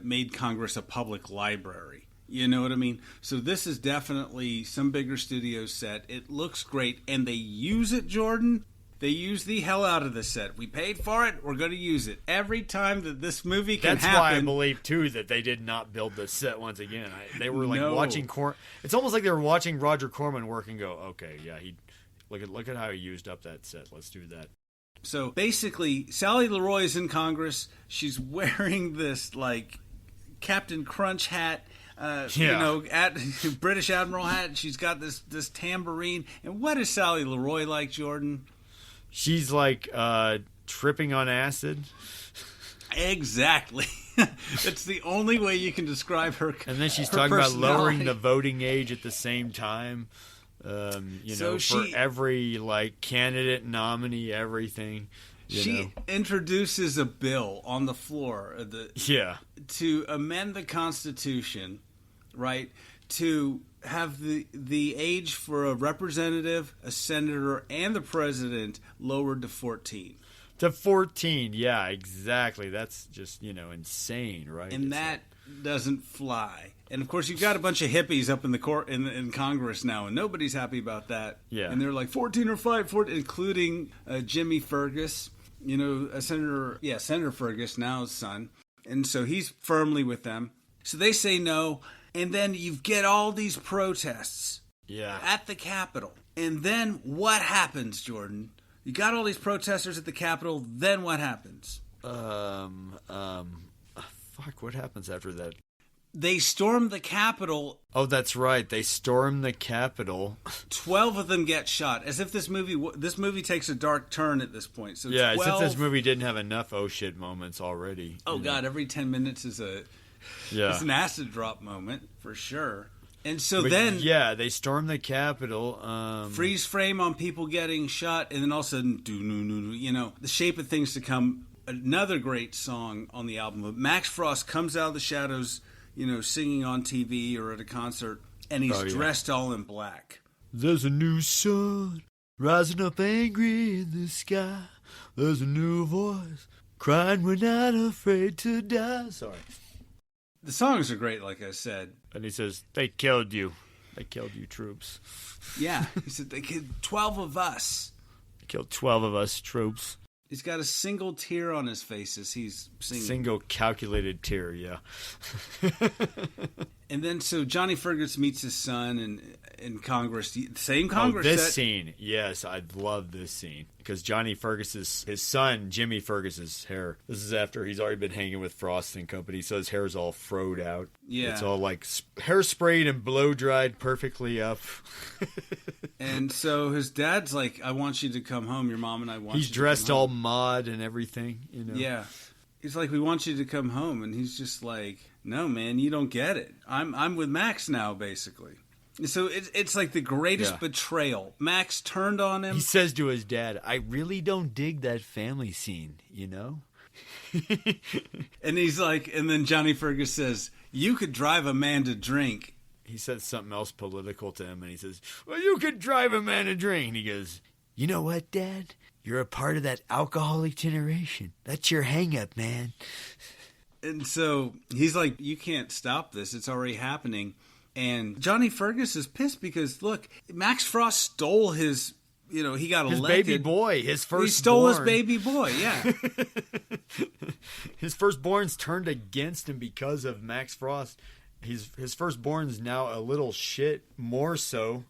made Congress a public library. You know what I mean? So this is definitely some bigger studio set. It looks great, and they use it, Jordan. They use the hell out of the set. We paid for it. We're going to use it every time that this movie can happen. That's why I believe, too, that they did not build the set once again. They were like watching It's almost like they were watching Roger Corman work and go, okay, yeah, look at how he used up that set. Let's do that. So basically, Sally Leroy is in Congress. She's wearing this like Captain Crunch hat. You know, British Admiral hat. She's got this tambourine. And what is Sally Leroy like, Jordan? She's like tripping on acid. Exactly. It's the only way you can describe her. And then she's talking about lowering the voting age at the same time. For every like candidate, nominee, everything. She introduces a bill on the floor to amend the Constitution, right? To have the age for a representative, a senator, and the president lowered to 14. To 14, yeah, exactly. That's just, insane, right? And that doesn't fly. And of course, you've got a bunch of hippies up in the court in Congress now, and nobody's happy about that. Yeah. And they're like 14 or 5, 14, including Jimmy Fergus. Senator Fergus, now his son. And so he's firmly with them. So they say no. And then you get all these protests at the Capitol. And then what happens, Jordan? You got all these protesters at the Capitol. Then what happens? What happens after that? They storm the Capitol. Oh, that's right. They storm the Capitol. 12 of them get shot. As if this movie takes a dark turn at this point. So yeah, 12... as if this movie didn't have enough oh shit moments already. Oh God, every 10 minutes is it's an acid drop moment for sure. And so they storm the Capitol. Freeze frame on people getting shot, and then all of a sudden, the shape of things to come. Another great song on the album. Max Frost comes out of the shadows, singing on TV or at a concert, and he's dressed all in black. There's a new sun rising up angry in the sky. There's a new voice crying, we're not afraid to die. Sorry. The songs are great, like I said. And he says, they killed you. They killed you, troops. Yeah. He said, they killed 12 of us. They killed 12 of us, troops. He's got a single tear on his face as he's singing. Single calculated tear, yeah. And then so Johnny Fergus meets his son in Congress. Same Congress. This scene, yes, I love this scene. Because Johnny Fergus's, his son, Jimmy Fergus's hair. This is after he's already been hanging with Frost and company, so his hair's all froed out. Yeah. It's all like hairsprayed and blow-dried perfectly up. And so his dad's like, I want you to come home. Your mom and I want you to come home. He's dressed all mod and everything, Yeah. He's like, we want you to come home. And he's just like, no, man, you don't get it. I'm with Max now, basically. So it's like the greatest betrayal. Max turned on him. He says to his dad, I really don't dig that family scene, you know? And he's like, and then Johnny Fergus says, you could drive a man to drink. He says something else political to him, and he says, well, you could drive a man to drink. And he goes, you know what, Dad? You're a part of that alcoholic generation. That's your hang-up, man. And so he's like, you can't stop this. It's already happening. And Johnny Fergus is pissed because, look, Max Frost stole his, he got elected. His baby boy, his firstborn. He stole his baby boy, yeah. His firstborn's turned against him because of Max Frost. His firstborn's now a little shit, more so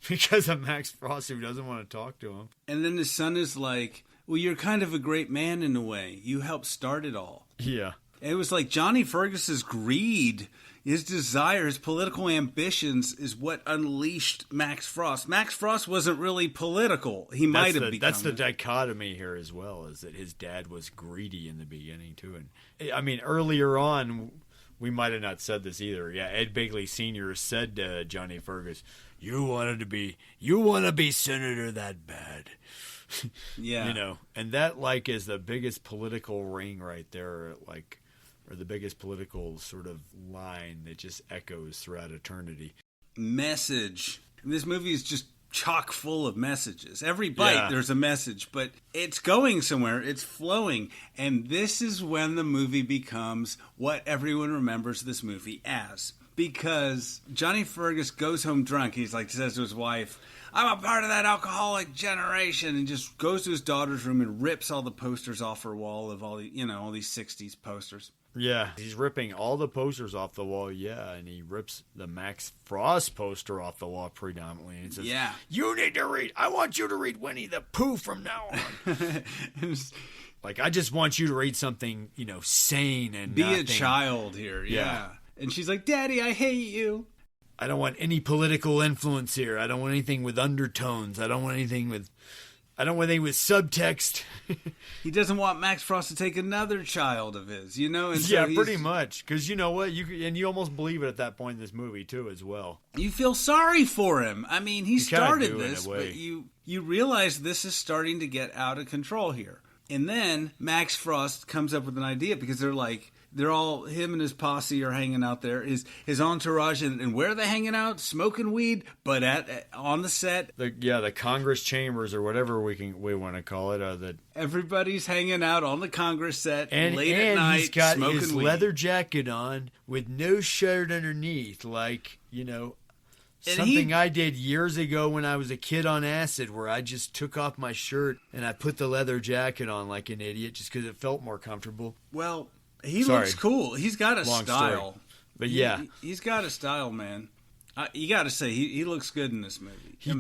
because of Max Frost, who doesn't want to talk to him. And then his son is like, well, you're kind of a great man in a way. You helped start it all. Yeah. And it was like Johnny Fergus's greed, his desire, his political ambitions is what unleashed Max Frost. Max Frost wasn't really political. He might have become. That's the dichotomy here as well, is that his dad was greedy in the beginning, too. And I mean, earlier on, we might have not said this either. Yeah, Ed Begley Sr. said to Johnny Fergus, you want to be senator that bad. Yeah. And that, is the biggest political ring right there, or the biggest political sort of line that just echoes throughout eternity. Message. This movie is just chock full of messages. Every bite, there's a message, but it's going somewhere. It's flowing. And this is when the movie becomes what everyone remembers this movie as. Because Johnny Fergus goes home drunk. He's like, says to his wife, I'm a part of that alcoholic generation, and just goes to his daughter's room and rips all the posters off her wall of all the, all these 60s posters. Yeah, he's ripping all the posters off the wall, and he rips the Max Frost poster off the wall predominantly. And he says, you need to read, I want you to read Winnie the Pooh from now on. I just want you to read something, sane and be a child here, yeah. And she's like, Daddy, I hate you. I don't want any political influence here. I don't want anything with undertones. I don't want anything with subtext. He doesn't want Max Frost to take another child of his, And so pretty much. Because you know what? You almost believe it at that point in this movie, too, as well. You feel sorry for him. I mean, he started this, but you realize this is starting to get out of control here. And then Max Frost comes up with an idea because they're all, him and his posse are hanging out there. His entourage, and where are they hanging out? Smoking weed, but on the set. The Congress chambers or whatever we want to call it. Everybody's hanging out on the Congress set late at night, he's got smoking his weed. leather jacket on with no shirt underneath, something I did years ago when I was a kid on acid, where I just took off my shirt and I put the leather jacket on like an idiot just because it felt more comfortable. Well, he looks cool. He's got a style. Story. But he's got a style, man. You got to say he looks good in this movie. He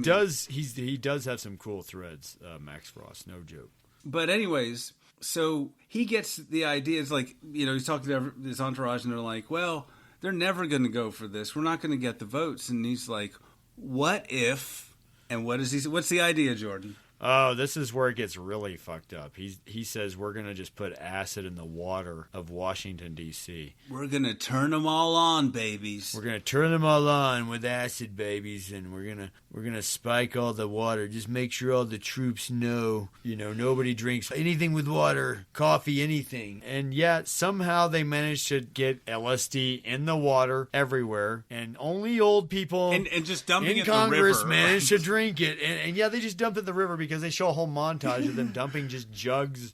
does have some cool threads, Max Frost, no joke. But anyways, so he gets the idea. It's like, he's talking to his entourage, and they're like, well, they're never going to go for this. We're not going to get the votes. And he's like, what if? And what's the idea, Jordan? Oh, this is where it gets really fucked up. He says we're going to just put acid in the water of Washington, D.C. We're going to turn them all on, babies. We're going to turn them all on with acid, babies, and we're going to spike all the water. Just make sure all the troops know, nobody drinks anything with water, coffee, anything. And yet, somehow they managed to get LSD in the water everywhere, and only old people and just dumping in it Congress in the river managed to drink it. And they just dumped it in the river because they show a whole montage of them dumping just jugs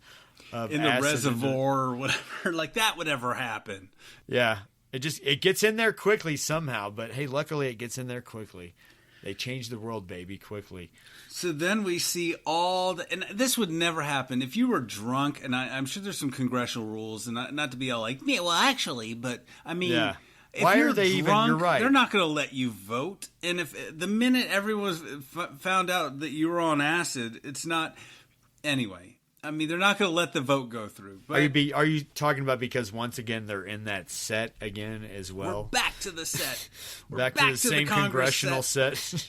of in the acid reservoir or whatever. Like that would ever happen. Yeah. It gets in there quickly somehow, but hey, luckily it gets in there quickly. They changed the world, baby, quickly. So then we see and this would never happen if you were drunk, and I'm sure there's some congressional rules, and not to be all like, yeah, well, actually, but I mean, yeah. If Why you're are they drunk, even? You're right. They're not going to let you vote. And if the minute everyone found out that you were on acid, it's not. Anyway, I mean, they're not going to let the vote go through. But are you talking about because once again they're in that set again as well? We're back to the set. back to the same congressional set.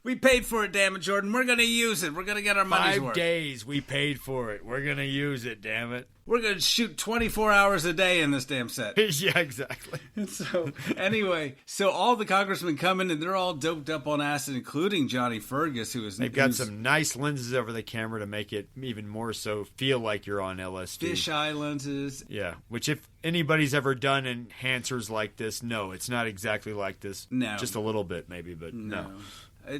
We paid for it, damn it, Jordan. We're going to use it. We're going to get our money's worth. 5 days we paid for it. We're going to use it, damn it. we're going to shoot 24 hours a day in this damn set. Yeah, exactly. And so, anyway, so all the congressmen come in, and they're all doped up on acid, including Johnny Fergus, They've got some nice lenses over the camera to make it even more so feel like you're on LSD. Fisheye lenses. Yeah, which if anybody's ever done enhancers like this, no, it's not exactly like this. No. Just a little bit, maybe, but no.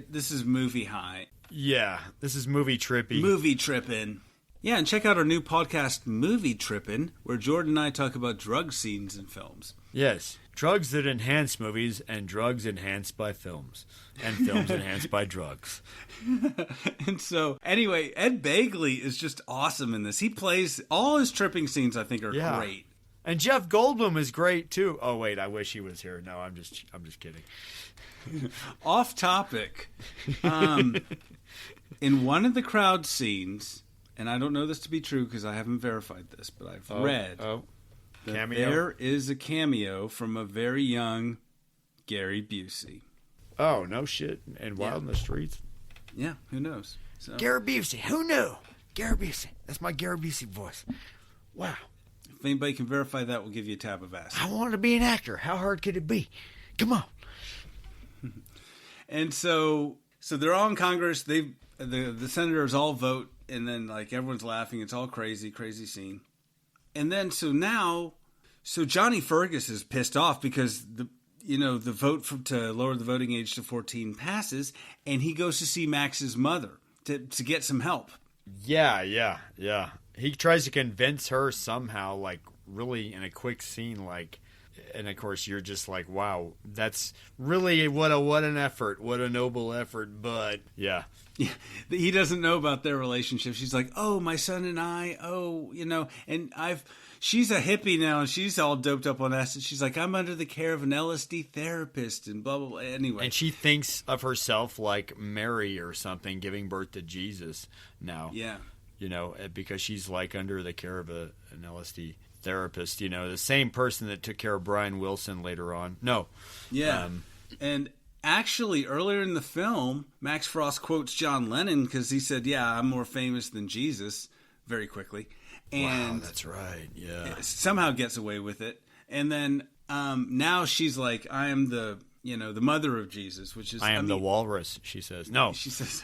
This is movie high. Yeah, this is movie trippy. Movie trippin'. Yeah, and check out our new podcast, Movie Trippin', where Jordan and I talk about drug scenes in films. Yes, drugs that enhance movies and drugs enhanced by films. And films enhanced by drugs. And so, anyway, Ed Begley is just awesome in this. He plays, all his tripping scenes I think are great. And Jeff Goldblum is great too. Oh wait, I wish he was here. No, I'm just kidding. Off topic. In one of the crowd scenes, and I don't know this to be true because I haven't verified this, but I've read that cameo? there is a cameo from a very young Gary Busey. Oh, no shit. And Wild in the Streets? Yeah, who knows? So, Gary Busey. Who knew? Gary Busey. That's my Gary Busey voice. Wow. If anybody can verify that, we'll give you a tab of acid. I want to be an actor. How hard could it be? Come on. And so they're all in Congress. The senators all vote, and then like everyone's laughing. It's all crazy scene. And then so Johnny Fergus is pissed off because the vote to lower the voting age to 14 passes, and he goes to see Max's mother to get some help. Yeah. He tries to convince her somehow, like really in a quick scene, like. And of course, you're just like, wow, that's really what an effort, what a noble effort. But yeah, he doesn't know about their relationship. She's like, oh, my son and I, and she's a hippie now, and she's all doped up on acid. She's like, I'm under the care of an LSD therapist, and blah blah blah. Anyway, and she thinks of herself like Mary or something, giving birth to Jesus now. Yeah, because she's like under the care of an LSD therapist, the same person that took care of Brian Wilson later on. No. Yeah. And actually, earlier in the film, Max Frost quotes John Lennon because he said, yeah, I'm more famous than Jesus, very quickly. And wow, that's right. Yeah. Somehow gets away with it. And then now she's like, I am the mother of Jesus, which is... I am the walrus, she says. No. She says...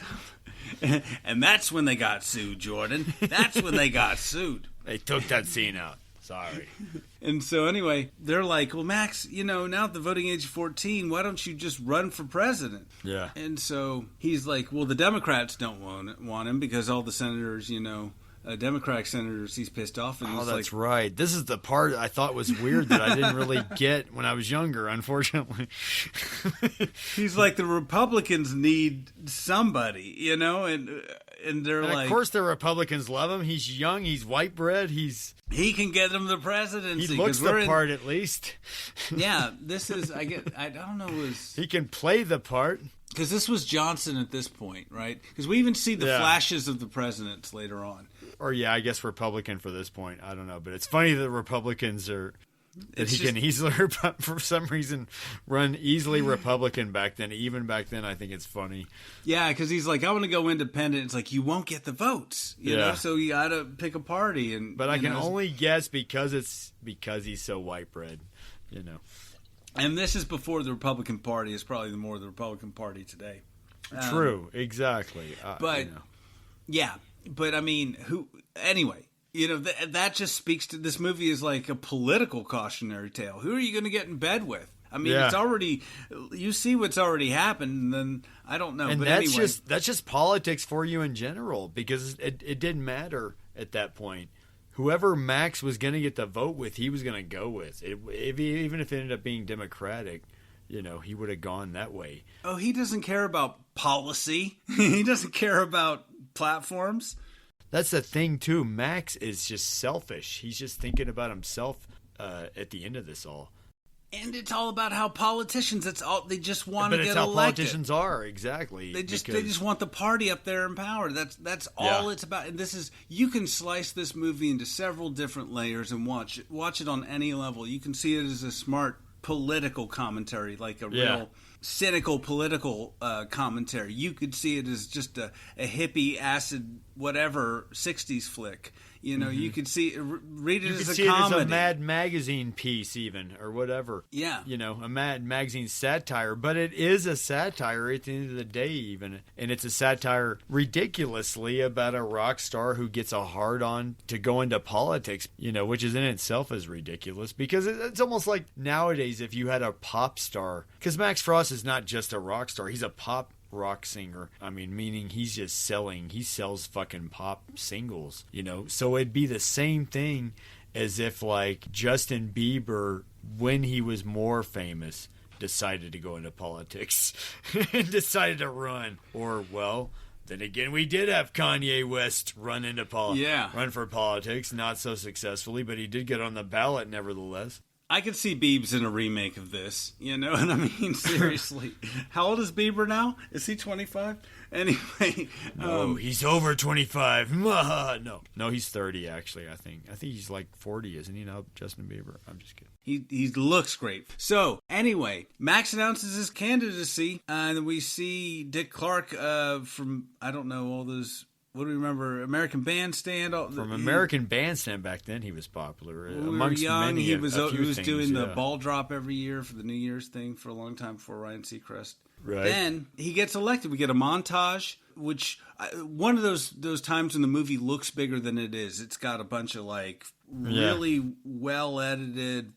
And that's when they got sued, Jordan. That's when they got sued. They took that scene out. Sorry. And so anyway, they're like, well, Max, now at the voting age of 14, why don't you just run for president? Yeah. And so he's like, well, the Democrats don't want him because all the senators, Democratic senators, he's pissed off. And that's right. This is the part I thought was weird that I didn't really get when I was younger, unfortunately. He's like, the Republicans need somebody, and they're like... Of course the Republicans love him. He's young. He's white bread. He can get them the presidency. He looks the part, at least. Yeah, this is... I don't know... He can play the part. Because this was Johnson at this point, right? Because we even see the flashes of the presidents later on. Or, yeah, I guess Republican for this point. I don't know. But it's funny that Republicans are... can easily, for some reason, run easily Republican back then. Even back then, I think it's funny. Yeah, because he's like, I want to go independent. It's like, you won't get the votes, you know, so you got to pick a party. But I can only guess because he's so white bread, And this is before the Republican Party is probably more the Republican Party today. True, exactly. Yeah, but I mean, anyway. That just speaks to this movie is like a political cautionary tale. Who are you going to get in bed with? I mean, it's already, you see what's already happened, and then I don't know. And but that's just politics for you in general, because it didn't matter at that point. Whoever Max was going to get the vote with, he was going to go with. Even if it ended up being Democratic, he would have gone that way. Oh, he doesn't care about policy. He doesn't care about platforms. That's the thing, too. Max is just selfish. He's just thinking about himself at the end of this all. And it's all about how politicians, they just want to get elected. But it's how politicians are, exactly. They just want the party up there in power. That's all it's about. And you can slice this movie into several different layers and watch it on any level. You can see it as a smart political commentary, like a real cynical political commentary. You could see it as just a hippie acid whatever 60s flick. You know, you could see read it You as could a see it comedy. as a Mad Magazine piece, even, or whatever. Yeah. You know, a Mad Magazine satire, but it is a satire at the end of the day, even, and it's a satire ridiculously about a rock star who gets a hard-on to go into politics. You know, which is in itself is ridiculous because it's almost like nowadays if you had a pop star, because Max Frost is not just a rock star, he's a pop rock singer. I mean, meaning he sells fucking pop singles, you know? So it'd be the same thing as if like Justin Bieber, when he was more famous, decided to go into politics and decided to run. Or, well, then again, we did have Kanye West run for politics, not so successfully, but he did get on the ballot nevertheless. I could see Biebs in a remake of this. You know what I mean? Seriously. How old is Bieber now? Is he 25? Anyway. No, he's over 25. No, he's 30, actually, I think. I think he's like 40, isn't he now, Justin Bieber? I'm just kidding. He looks great. So, anyway, Max announces his candidacy, and we see Dick Clark from, I don't know, all those... What do we remember? American Bandstand. American Bandstand back then, he was popular. When Amongst we were young, many, he was things, doing the ball drop every year for the New Year's thing for a long time before Ryan Seacrest. Right. Then he gets elected. We get a montage, which one of those times when the movie looks bigger than it is. It's got a bunch of like really well edited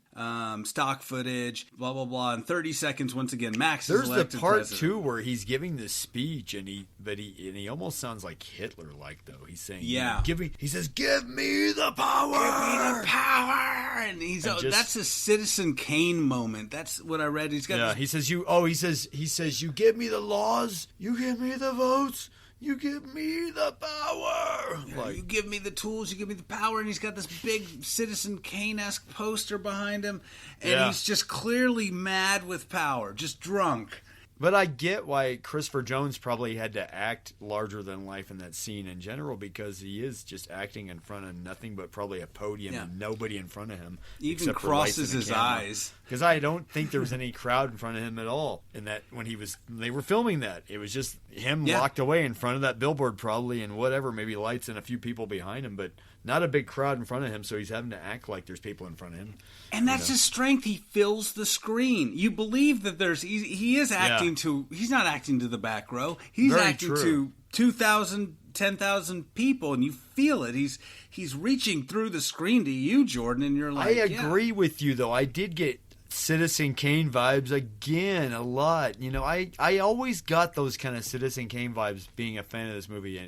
stock footage, blah blah blah. In 30 seconds, once again, Max is elected the part president. too where he's giving this speech and he almost sounds like Hitler like though. He's saying, he says, "Give me the power, give me the power," and that's a Citizen Kane moment. That's what I read. He's got he says you give me the laws, you give me the votes. You give me the power. You give me the tools, you give me the power. And he's got this big Citizen Kane-esque poster behind him. And he's just clearly mad with power, just drunk. But I get why Christopher Jones probably had to act larger than life in that scene in general, because he is just acting in front of nothing but probably a podium and nobody in front of him. Even crosses his eyes. Because I don't think there was any crowd in front of him at all. In that when they were filming that, it was just him locked away in front of that billboard probably, and whatever, maybe lights and a few people behind him, but not a big crowd in front of him, so he's having to act like there's people in front of him. And that's his strength. He fills the screen. You believe that he is acting to... He's not acting to the back row. He's acting to 2,000, 10,000 people, and you feel it. He's reaching through the screen to you, Jordan, and you're like... I agree with you, though. I did get Citizen Kane vibes again a lot. You know, I always got those kind of Citizen Kane vibes being a fan of this movie.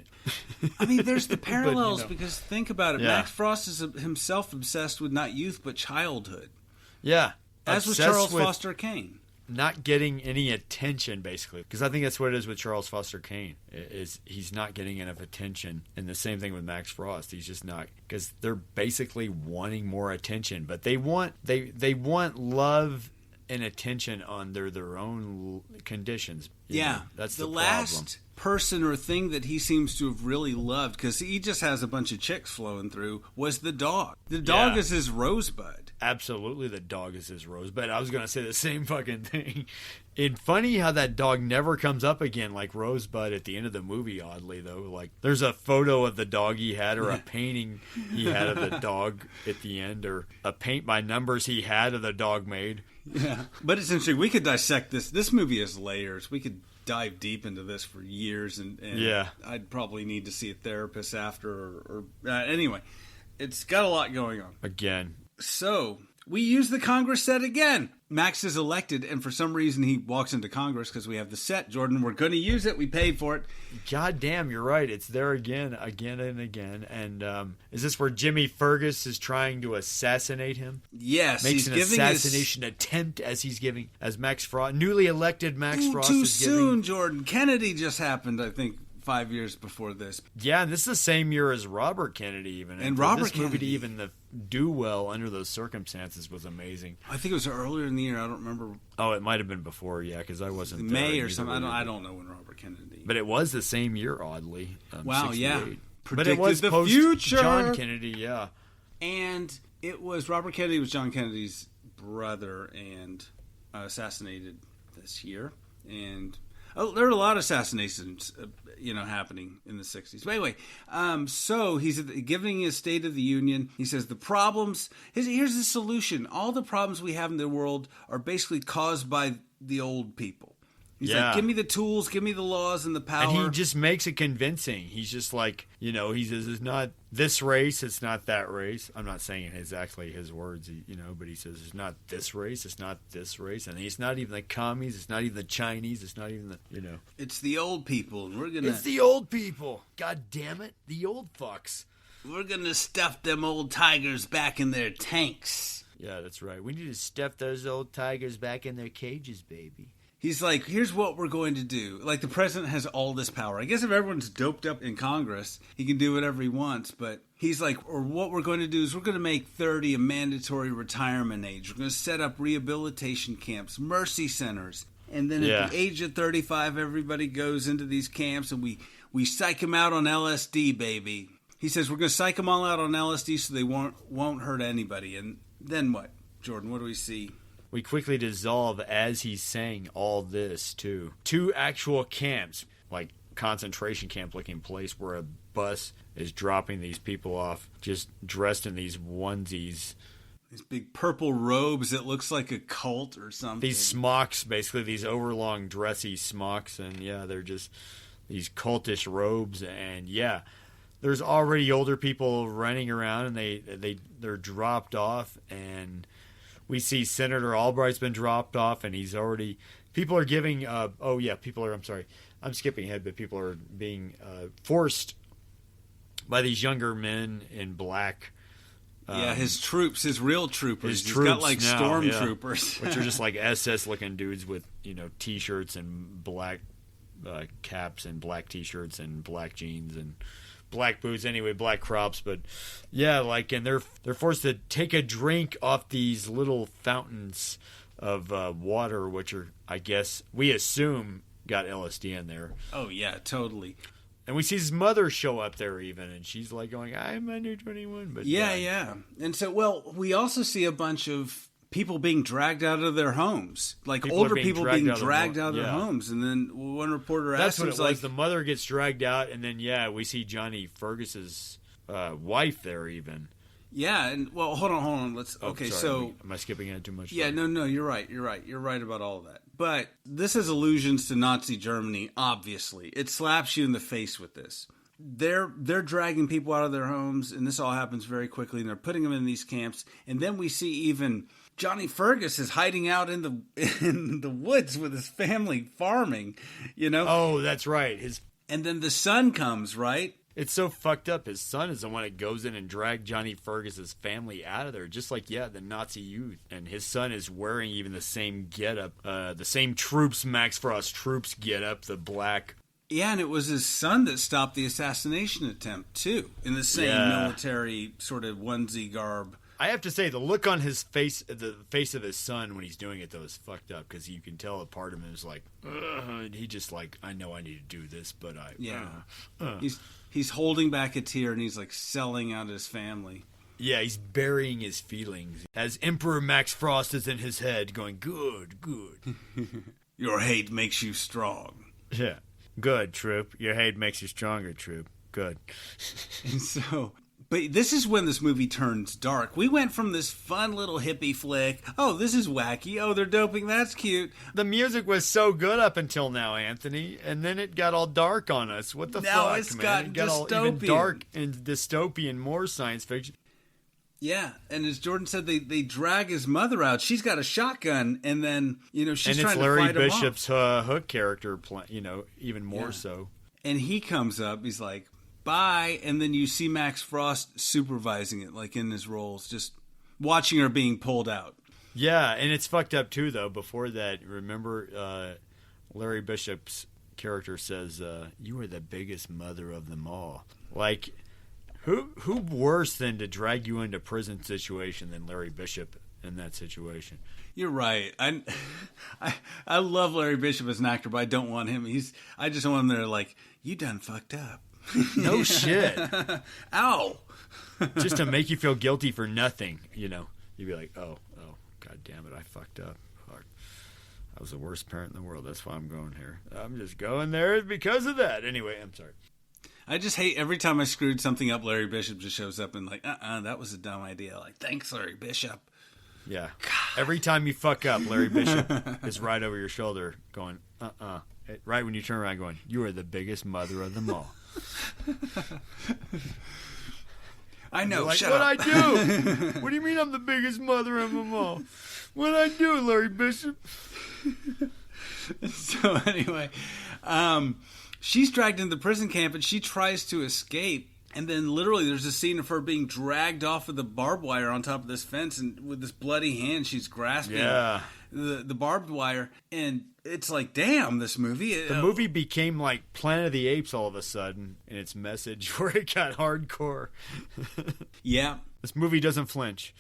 I mean, there's the parallels but, because think about it. Max Frost is himself obsessed with not youth but childhood. Yeah. As was Charles Foster Kane. Not getting any attention, basically, because I think that's what it is with Charles Foster Kane. Is he's not getting enough attention, and the same thing with Max Frost. He's just not, because they're basically wanting more attention, but they want love and attention under their own conditions. You know, that's the problem. Last person or thing that he seems to have really loved, because he just has a bunch of chicks flowing through, was the dog. The dog is his rosebud. Absolutely, the dog is his rosebud. I was going to say the same fucking thing. It's funny how that dog never comes up again like Rosebud at the end of the movie, oddly, though. Like, there's a photo of the dog he had, or a painting he had of the dog at the end, or a paint by numbers he had of the dog made. Yeah, but it's interesting. We could dissect this. This movie has layers. We could dive deep into this for years, and I'd probably need to see a therapist after, or anyway, it's got a lot going on. Again. So, we use the Congress set again. Max is elected, and for some reason he walks into Congress because we have the set. Jordan, we're going to use it. We paid for it. God damn, you're right. It's there again and again. And is this where Jimmy Fergus is trying to assassinate him? Yes. Makes an assassination attempt as Max Frost, newly elected Max Frost is giving. Too soon, Jordan. Kennedy just happened, I think, 5 years before this. Yeah, and this is the same year as Robert Kennedy, even. And Robert this movie to even do well under those circumstances was amazing. I think it was earlier in the year. I don't remember. Oh, it might have been before, because I wasn't May or something. I don't know when Robert Kennedy. But it was the same year, oddly. Wow, 68. yeah. But it was the post future. John Kennedy, yeah. And it was Robert Kennedy was John Kennedy's brother and assassinated this year. And There are a lot of assassinations, happening in the 60s. But anyway, so he's giving his State of the Union. He says the problems, here's the solution. All the problems we have in the world are basically caused by the old people. He's like, give me the tools, give me the laws and the power. And he just makes it convincing. He's just like, he says it's not this race, it's not that race. I'm not saying exactly his words, but he says it's not this race, it's not this race. And it's not even the commies, it's not even the Chinese, it's not even the, It's the old people. It's the old people. God damn it. The old fucks. We're going to stuff them old tigers back in their tanks. Yeah, that's right. We need to stuff those old tigers back in their cages, baby. He's like, here's what we're going to do. Like, the president has all this power. I guess if everyone's doped up in Congress, he can do whatever he wants. But he's like, or what we're going to do is we're going to make 30 a mandatory retirement age. We're going to set up rehabilitation camps, mercy centers. And then at the age of 35, everybody goes into these camps and we psych them out on LSD, baby. He says we're going to psych them all out on LSD so they won't hurt anybody. And then what, Jordan? What do we see? We quickly dissolve as he's saying all this, too. 2 actual camps, like concentration camp looking place where a bus is dropping these people off just dressed in these onesies. These big purple robes that looks like a cult or something. These smocks, basically, these overlong dressy smocks. And, they're just these cultish robes. And, there's already older people running around and they're dropped off. And we see Senator Albright's been dropped off, and he's already... People are giving... I'm sorry. I'm skipping ahead, but people are being forced by these younger men in black. His troops, his real troopers. He's got like stormtroopers. Which are just like SS-looking dudes with, T-shirts and black caps and black T-shirts and black jeans and... black boots, anyway, black crops, but and they're forced to take a drink off these little fountains of water, which are, I guess, we assume got LSD in there. Oh yeah, totally. And we see his mother show up there even, and she's like going, "I'm under 21," but And so, we also see a bunch of people being dragged out of their homes, like older people being dragged out of their homes. And then one reporter asked him, like, the mother gets dragged out, and then we see Johnny Fergus's wife there even. Yeah, and hold on. Am I skipping ahead too much? Yeah, no, you're right about all of that. But this is allusions to Nazi Germany. Obviously, it slaps you in the face with this. They're dragging people out of their homes, and this all happens very quickly. And they're putting them in these camps, and then we see even Johnny Fergus is hiding out in the woods with his family farming. Oh, that's right. And then the son comes, right? It's so fucked up. His son is the one that goes in and dragged Johnny Fergus's family out of there, just like, the Nazi youth. And his son is wearing even the same getup, the same Max Frost troops getup, the black. Yeah, and it was his son that stopped the assassination attempt, too, in the same military sort of onesie garb. I have to say, the look on his face, the face of his son when he's doing it, though, is fucked up, because you can tell a part of him is like, he just like, I know I need to do this, but He's holding back a tear, and he's like selling out his family. Yeah, he's burying his feelings. As Emperor Max Frost is in his head going, good. Your hate makes you strong. Yeah. Good, Troop. Your hate makes you stronger, Troop. Good. And so... But this is when this movie turns dark. We went from this fun little hippie flick. Oh, this is wacky. Oh, they're doping. That's cute. The music was so good up until now, Anthony, and then it got all dark on us. What the now fuck, it's man? It got all even dark and dystopian, more science fiction. Yeah, and as Jordan said, they drag his mother out. She's got a shotgun, and then she's trying to fight him off. And it's Larry Bishop's Hook character, even more so. And he comes up. He's like, bye, and then you see Max Frost supervising it, like in his roles, just watching her being pulled out. Yeah, and it's fucked up too, though. Before that, remember Larry Bishop's character says, "You are the biggest mother of them all." Like, who worse than to drag you into prison situation than Larry Bishop in that situation? You're right. I love Larry Bishop as an actor, but I don't want him. I just want him there, like, you done fucked up. No shit. Ow. Just to make you feel guilty for nothing, You'd be like, oh, god damn it, I fucked up. Fuck. I was the worst parent in the world. That's why I'm going here. I'm just going there because of that. Anyway, I'm sorry. I just hate every time I screwed something up, Larry Bishop just shows up and like, that was a dumb idea. Like, thanks, Larry Bishop. Yeah. God. Every time you fuck up, Larry Bishop is right over your shoulder going, right when you turn around going, you are the biggest mother of them all. I know, like, shut what up. I do? What do you mean I'm the biggest mother of them all? What I do, Larry Bishop? So anyway, she's dragged into the prison camp and she tries to escape. And then literally there's a scene of her being dragged off of the barbed wire on top of this fence. And with this bloody hand, she's grasping the barbed wire. And it's like, damn, this movie. The movie became like Planet of the Apes all of a sudden in its message where it got hardcore. Yeah. This movie doesn't flinch.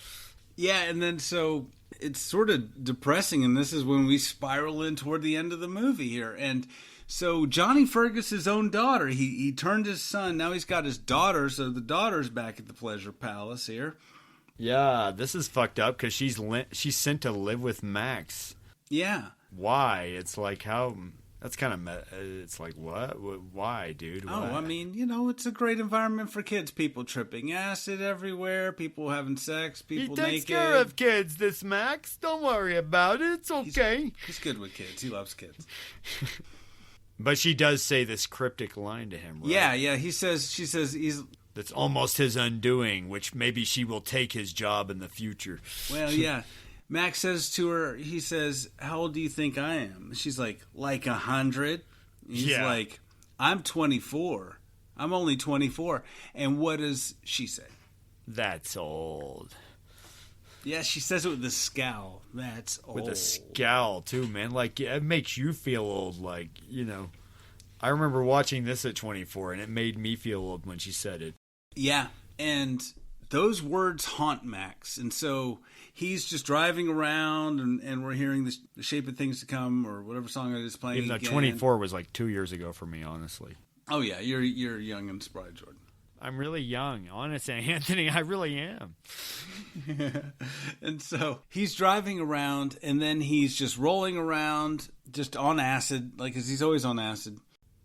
Yeah, and then so it's sort of depressing. And this is when we spiral in toward the end of the movie here. And so Johnny Fergus's own daughter, he turned his son. Now he's got his daughter, so the daughter's back at the Pleasure Palace here. Yeah, this is fucked up because she's sent to live with Max. Yeah. Why? It's like how... That's kind of... It's like, what? Why, dude? Why? Oh, I mean, it's a great environment for kids. People tripping acid everywhere. People having sex. People naked. He takes care of kids, this Max. Don't worry about it. It's okay. He's good with kids. He loves kids. But she does say this cryptic line to him, right? Yeah. She says he's... That's almost his undoing, which maybe she will take his job in the future. Well, yeah. Max says to her, he says, how old do you think I am? She's like 100. He's like, I'm 24. I'm only 24. And what does she say? That's old. Yeah, she says it with a scowl. That's old. With a scowl, too, man. Like, it makes you feel old. Like, I remember watching this at 24, and it made me feel old when she said it. Yeah, and those words haunt Max. And so he's just driving around, and we're hearing the Shape of Things to Come, or whatever song it is playing. Even though 24 was like 2 years ago for me, honestly. Oh, yeah, you're young and spry, Jordan. I'm really young. Honestly, Anthony, I really am. And so he's driving around, and then he's just rolling around, just on acid, like, 'cause he's always on acid.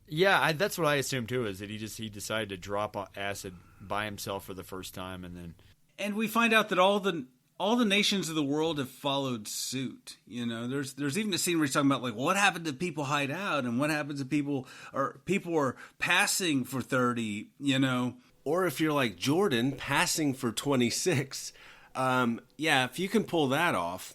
Yeah, that's what I assumed, too, is that he decided to drop acid by himself for the first time, and then... And we find out that all the nations of the world have followed suit. There's even a scene where he's talking about, like, what happened to people hide out, and what happens to people are passing for 30, Or if you're like Jordan, passing for 26. If you can pull that off.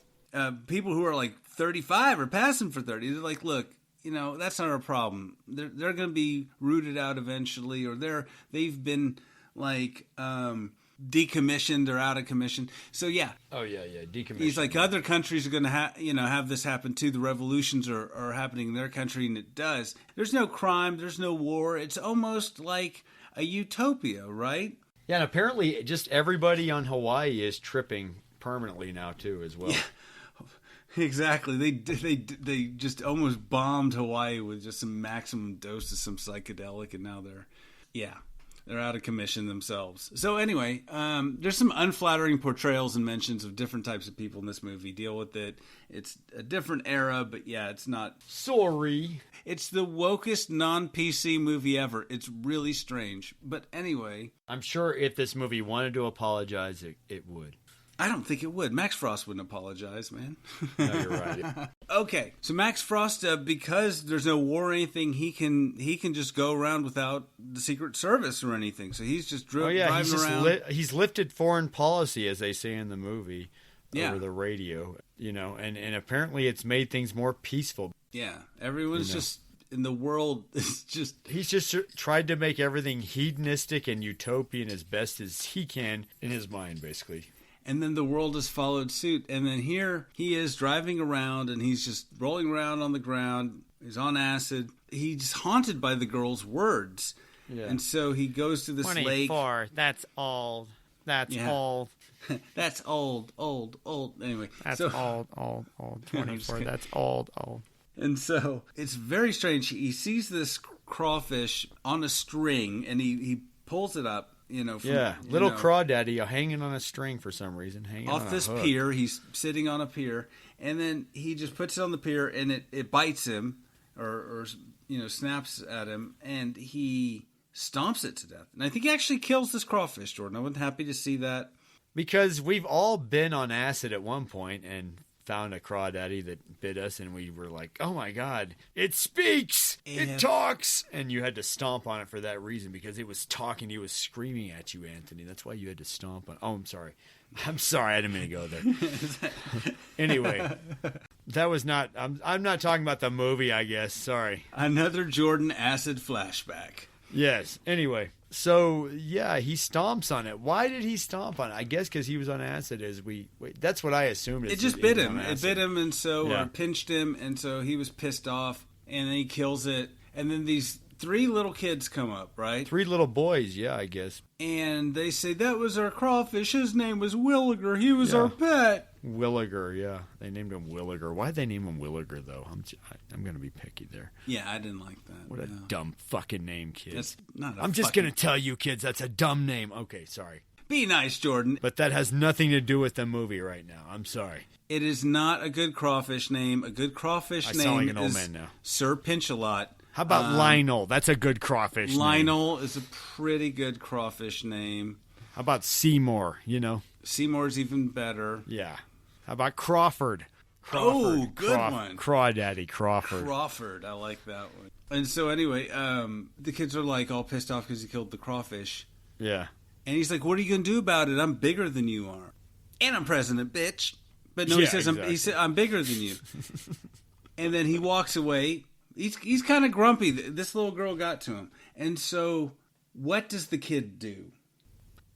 People who are like 35 are passing for 30. They're like, look, that's not our problem. They're going to be rooted out eventually, or they've been like decommissioned or out of commission. So yeah. Oh yeah, decommissioned. He's like, other countries are going to have this happen too. The revolutions are happening in their country, and it does. There's no crime. There's no war. It's almost like a utopia, right? Yeah, and apparently just everybody on Hawaii is tripping permanently now too, as well. Yeah. Exactly. They just almost bombed Hawaii with just some maximum dose of some psychedelic, and now they're out of commission themselves. So anyway, there's some unflattering portrayals and mentions of different types of people in this movie. Deal with it. It's a different era, but yeah, it's not... Sorry. It's the wokest non-PC movie ever. It's really strange. But anyway... I'm sure if this movie wanted to apologize, it would. I don't think it would. Max Frost wouldn't apologize, man. No, you're right. Okay, so Max Frost, because there's no war or anything, he can just go around without the Secret Service or anything. So he's just driving around. He's lifted foreign policy, as they say in the movie, over the radio. And apparently it's made things more peaceful. Yeah, everyone's just in the world. It's just he's just tried to make everything hedonistic and utopian as best as he can in his mind, basically. And then the world has followed suit. And then here he is driving around, and he's just rolling around on the ground. He's on acid. He's haunted by the girl's words. Yeah. And so he goes to this 24, lake. 24, that's old. That's old. That's old. Anyway. That's old. 24, that's old. And so it's very strange. He sees this crawfish on a string, and he pulls it up. Little crawdaddy hanging on a string for some reason, hanging off on this hook. pier. He's sitting on a pier, And then he just puts it on the pier, and it bites him, or snaps at him, and he stomps it to death. And I think he actually kills this crawfish, Jordan. I was happy to see that. Because we've all been on acid at one point and found a crawdaddy that bit us, and we were like, oh my God, it speaks! It talks! And you had to stomp on it for that reason, because it was talking. It was screaming at you, Anthony. That's why you had to stomp on it. Oh, I'm sorry. I didn't mean to go there. Anyway, that was not... I'm not talking about the movie, I guess. Sorry. Another Jordan acid flashback. Yes. Anyway, so yeah, he stomps on it. Why did he stomp on it? I guess because he was on acid. That's what I assumed. It just bit him. It bit him, and so or pinched him, and so he was pissed off, and then he kills it. And then these 3 little kids come up, right? 3 little boys, yeah, I guess. And they say, that was our crawfish. His name was Williger. He was our pet. Williger, yeah. They named him Williger. Why'd they name him Williger, though? I'm going to be picky there. Yeah, I didn't like that. What a dumb fucking name, kids. That's not I'm just going to tell you, kids, that's a dumb name. Okay, sorry. Be nice, Jordan. But that has nothing to do with the movie right now. I'm sorry. It is not a good crawfish name. A good crawfish name sound like an old is man now. Sir Pinch-A-Lot. How about Lionel? That's a good crawfish name. Lionel is a pretty good crawfish name. How about Seymour, Seymour's even better. Yeah. How about Crawford? Oh, good one. Crawdaddy Crawford. Crawford, I like that one. And so anyway, the kids are like all pissed off because he killed the crawfish. Yeah. And he's like, what are you going to do about it? I'm bigger than you are. And I'm president, bitch. But no, he says, I'm bigger than you. And then he walks away. He's kind of grumpy. This little girl got to him. And so what does the kid do?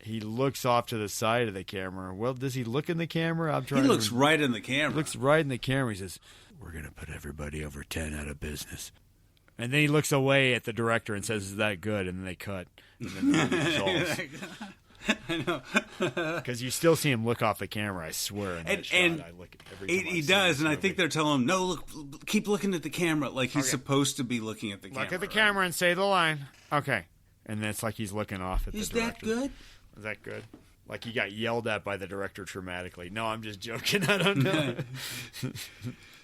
He looks off to the side of the camera. Well, does he look in the camera? He looks right in the camera. Looks right in the camera. He says, we're going to put everybody over 10 out of business. And then he looks away at the director and says, is that good? And then they cut. And then the movie resolves. I know. Because you still see him look off the camera, I swear. In that shot, I look at every time he does, and I think they're telling him, no, look, keep looking at the camera. Like he's supposed to be looking at the camera. Look at the camera and say the line. Okay. And then it's like he's looking off at the director. Is that good? Is that good? Like he got yelled at by the director traumatically. No, I'm just joking. I don't know.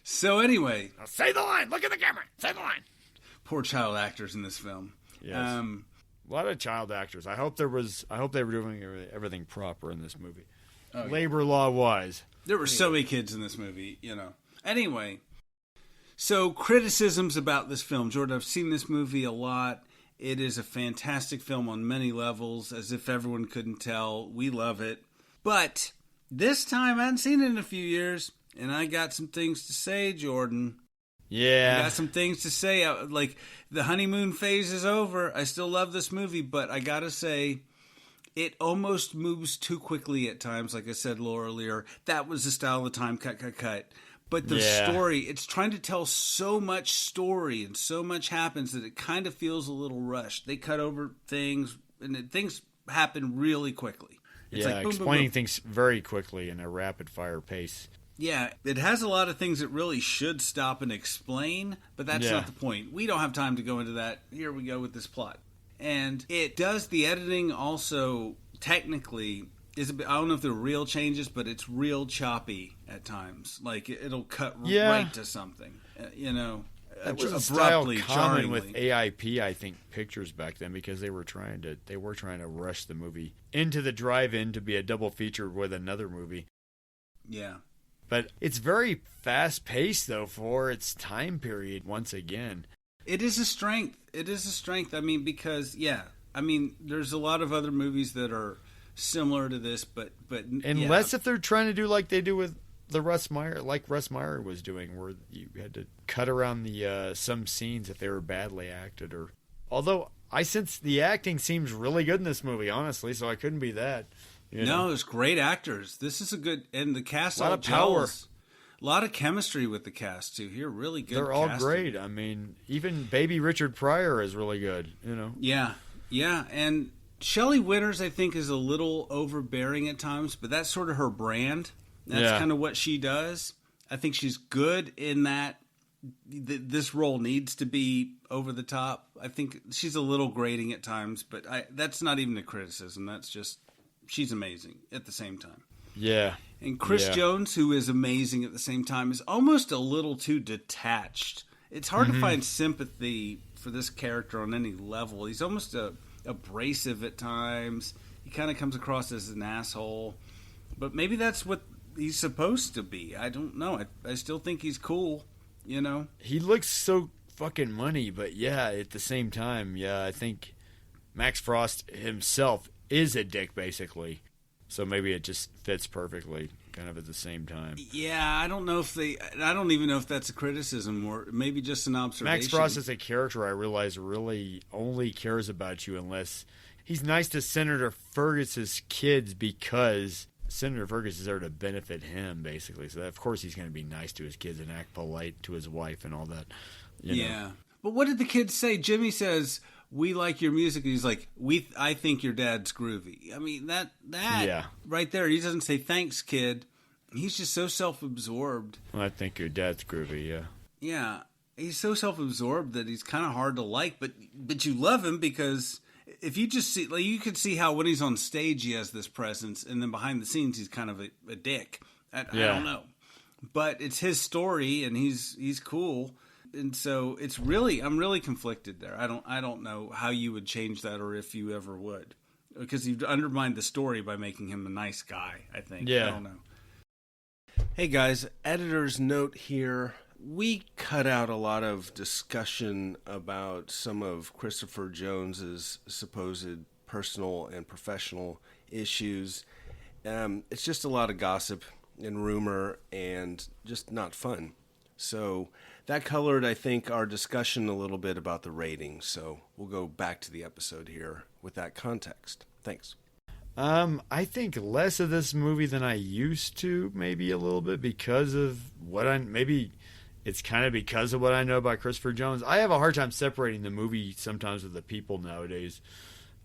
So anyway. Now say the line. Look at the camera. Say the line. Poor child actors in this film. Yes. A lot of child actors. I hope they were doing everything proper in this movie. Oh, labor law wise. There were so many kids in this movie, Anyway, so criticisms about this film. Jordan, I've seen this movie a lot. It is a fantastic film on many levels, as if everyone couldn't tell. We love it. But this time, I hadn't seen it in a few years, and I got some things to say, Jordan. Yeah. I got some things to say. Like, the honeymoon phase is over. I still love this movie, but I gotta say, it almost moves too quickly at times. Like I said a little earlier, that was the style of the time, cut. But the story, it's trying to tell so much story and so much happens that it kind of feels a little rushed. They cut over things, and things happen really quickly. It's like boom, explaining boom, boom. things very quickly in a rapid-fire pace. Yeah, it has a lot of things that really should stop and explain, but that's not the point. We don't have time to go into that. Here we go with this plot. And it does the editing also technically... I don't know if they're real changes, but it's real choppy at times. Like, it'll cut right to something, That was a style common with AIP, I think, pictures back then, because they were trying to rush the movie into the drive-in to be a double feature with another movie. Yeah. But it's very fast-paced, though, for its time period, once again. It is a strength. I mean, because, there's a lot of other movies that are similar to this, but unless if they're trying to do like they do with the Russ Meyer was doing, where you had to cut around the some scenes if they were badly acted. Or although I sense the acting seems really good in this movie, honestly, so I couldn't be that. No, there's great actors. This is a good, and the cast, a lot of power, a lot of chemistry with the cast too. Here, really good. They're all great. I mean, even baby Richard Pryor is really good. Yeah, and Shelley Winters, I think, is a little overbearing at times, but that's sort of her brand. That's kind of what she does. I think she's good in that. This role needs to be over the top. I think she's a little grating at times, but that's not even a criticism. That's just, she's amazing at the same time. Yeah. And Chris Jones, who is amazing at the same time, is almost a little too detached. It's hard to find sympathy for this character on any level. He's almost abrasive at times. He kind of comes across as an asshole. But maybe that's what he's supposed to be. I don't know. I still think he's cool, you know? He looks so fucking money, but yeah, at the same time, I think Max Frost himself is a dick, basically. So maybe it just fits perfectly, kind of at the same time. Yeah, I don't even know if that's a criticism or maybe just an observation. Max Frost is a character I realize really only cares about you unless he's nice to Senator Fergus's kids because Senator Fergus is there to benefit him, basically. So, of course, he's going to be nice to his kids and act polite to his wife and all that. You know. But what did the kids say? Jimmy says, "We like your music." And he's like, I think your dad's groovy. I mean, that right there. He doesn't say, "Thanks, kid." He's just so self-absorbed. Well, I think your dad's groovy, yeah. Yeah. He's so self-absorbed that he's kind of hard to like, but you love him because... If you just see, like, you could see how when he's on stage he has this presence, and then behind the scenes he's kind of a dick. I don't know, but it's his story, and he's cool, and so I'm really conflicted there. I don't know how you would change that, or if you ever would, because you've undermined the story by making him a nice guy. I think. I don't know. Hey guys, editor's note here. We cut out a lot of discussion about some of Christopher Jones's supposed personal and professional issues. It's just a lot of gossip and rumor and just not fun. So that colored, I think, our discussion a little bit about the ratings. So we'll go back to the episode here with that context. Thanks. I think less of this movie than I used to, maybe a little bit because of it's kind of because of what I know about Christopher Jones. I have a hard time separating the movie sometimes with the people nowadays,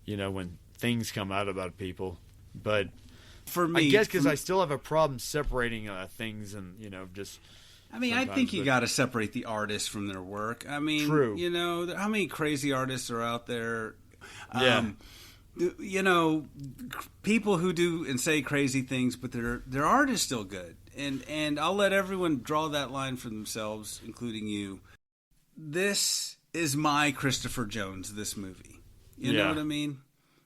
you know, when things come out about people. But for me, I guess because I still have a problem separating things and, you know, just... I mean, I think you got to separate the artists from their work. I mean, true. You know, how many crazy artists are out there? Yeah. You know, people who do and say crazy things, but their art is still good. And I'll let everyone draw that line for themselves, including you. This is my Christopher Jones, this movie. You know what I mean?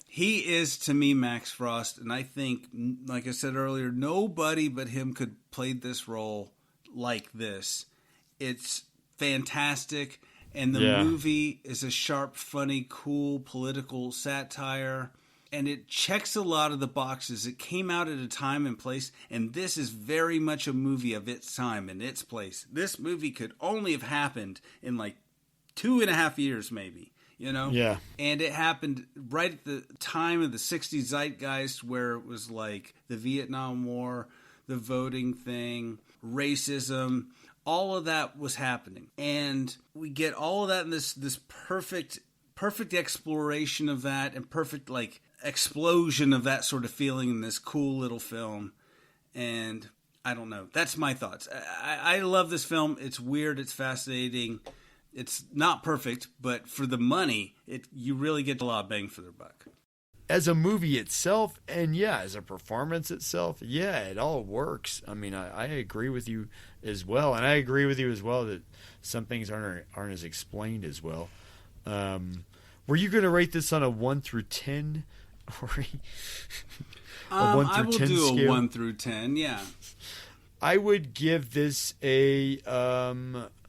He is, to me, Max Frost. And I think, like I said earlier, nobody but him could play this role like this. It's fantastic. And the movie is a sharp, funny, cool political satire. And it checks a lot of the boxes. It came out at a time and place, and this is very much a movie of its time and its place. This movie could only have happened in like 2.5 years, maybe, you know? Yeah. And it happened right at the time of the 60s zeitgeist where it was like the Vietnam War, the voting thing, racism, all of that was happening. And we get all of that in this perfect exploration of that and perfect, like, explosion of that sort of feeling in this cool little film. And I don't know. That's my thoughts. I love this film. It's weird. It's fascinating. It's not perfect, but for the money, you really get a lot of bang for their buck. As a movie itself, and as a performance itself, it all works. I mean, I agree with you as well, and I agree with you as well that some things aren't as explained as well. Were you going to rate this on a 1 through 10? Or a 1 through I will 10 do scale? a 1 through 10, yeah. I would give this I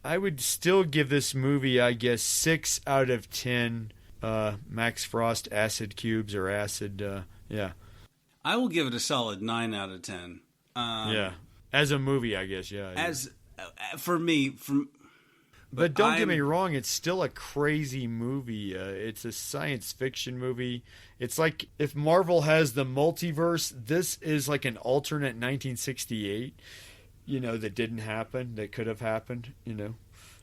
would still give this movie, I guess, 6 out of 10 Max Frost acid cubes or acid, I will give it a solid 9 out of 10. As a movie, I guess, As for me, But don't get me wrong, it's still a crazy movie. It's a science fiction movie. It's like if Marvel has the multiverse, this is like an alternate 1968, you know, that didn't happen, that could have happened, you know,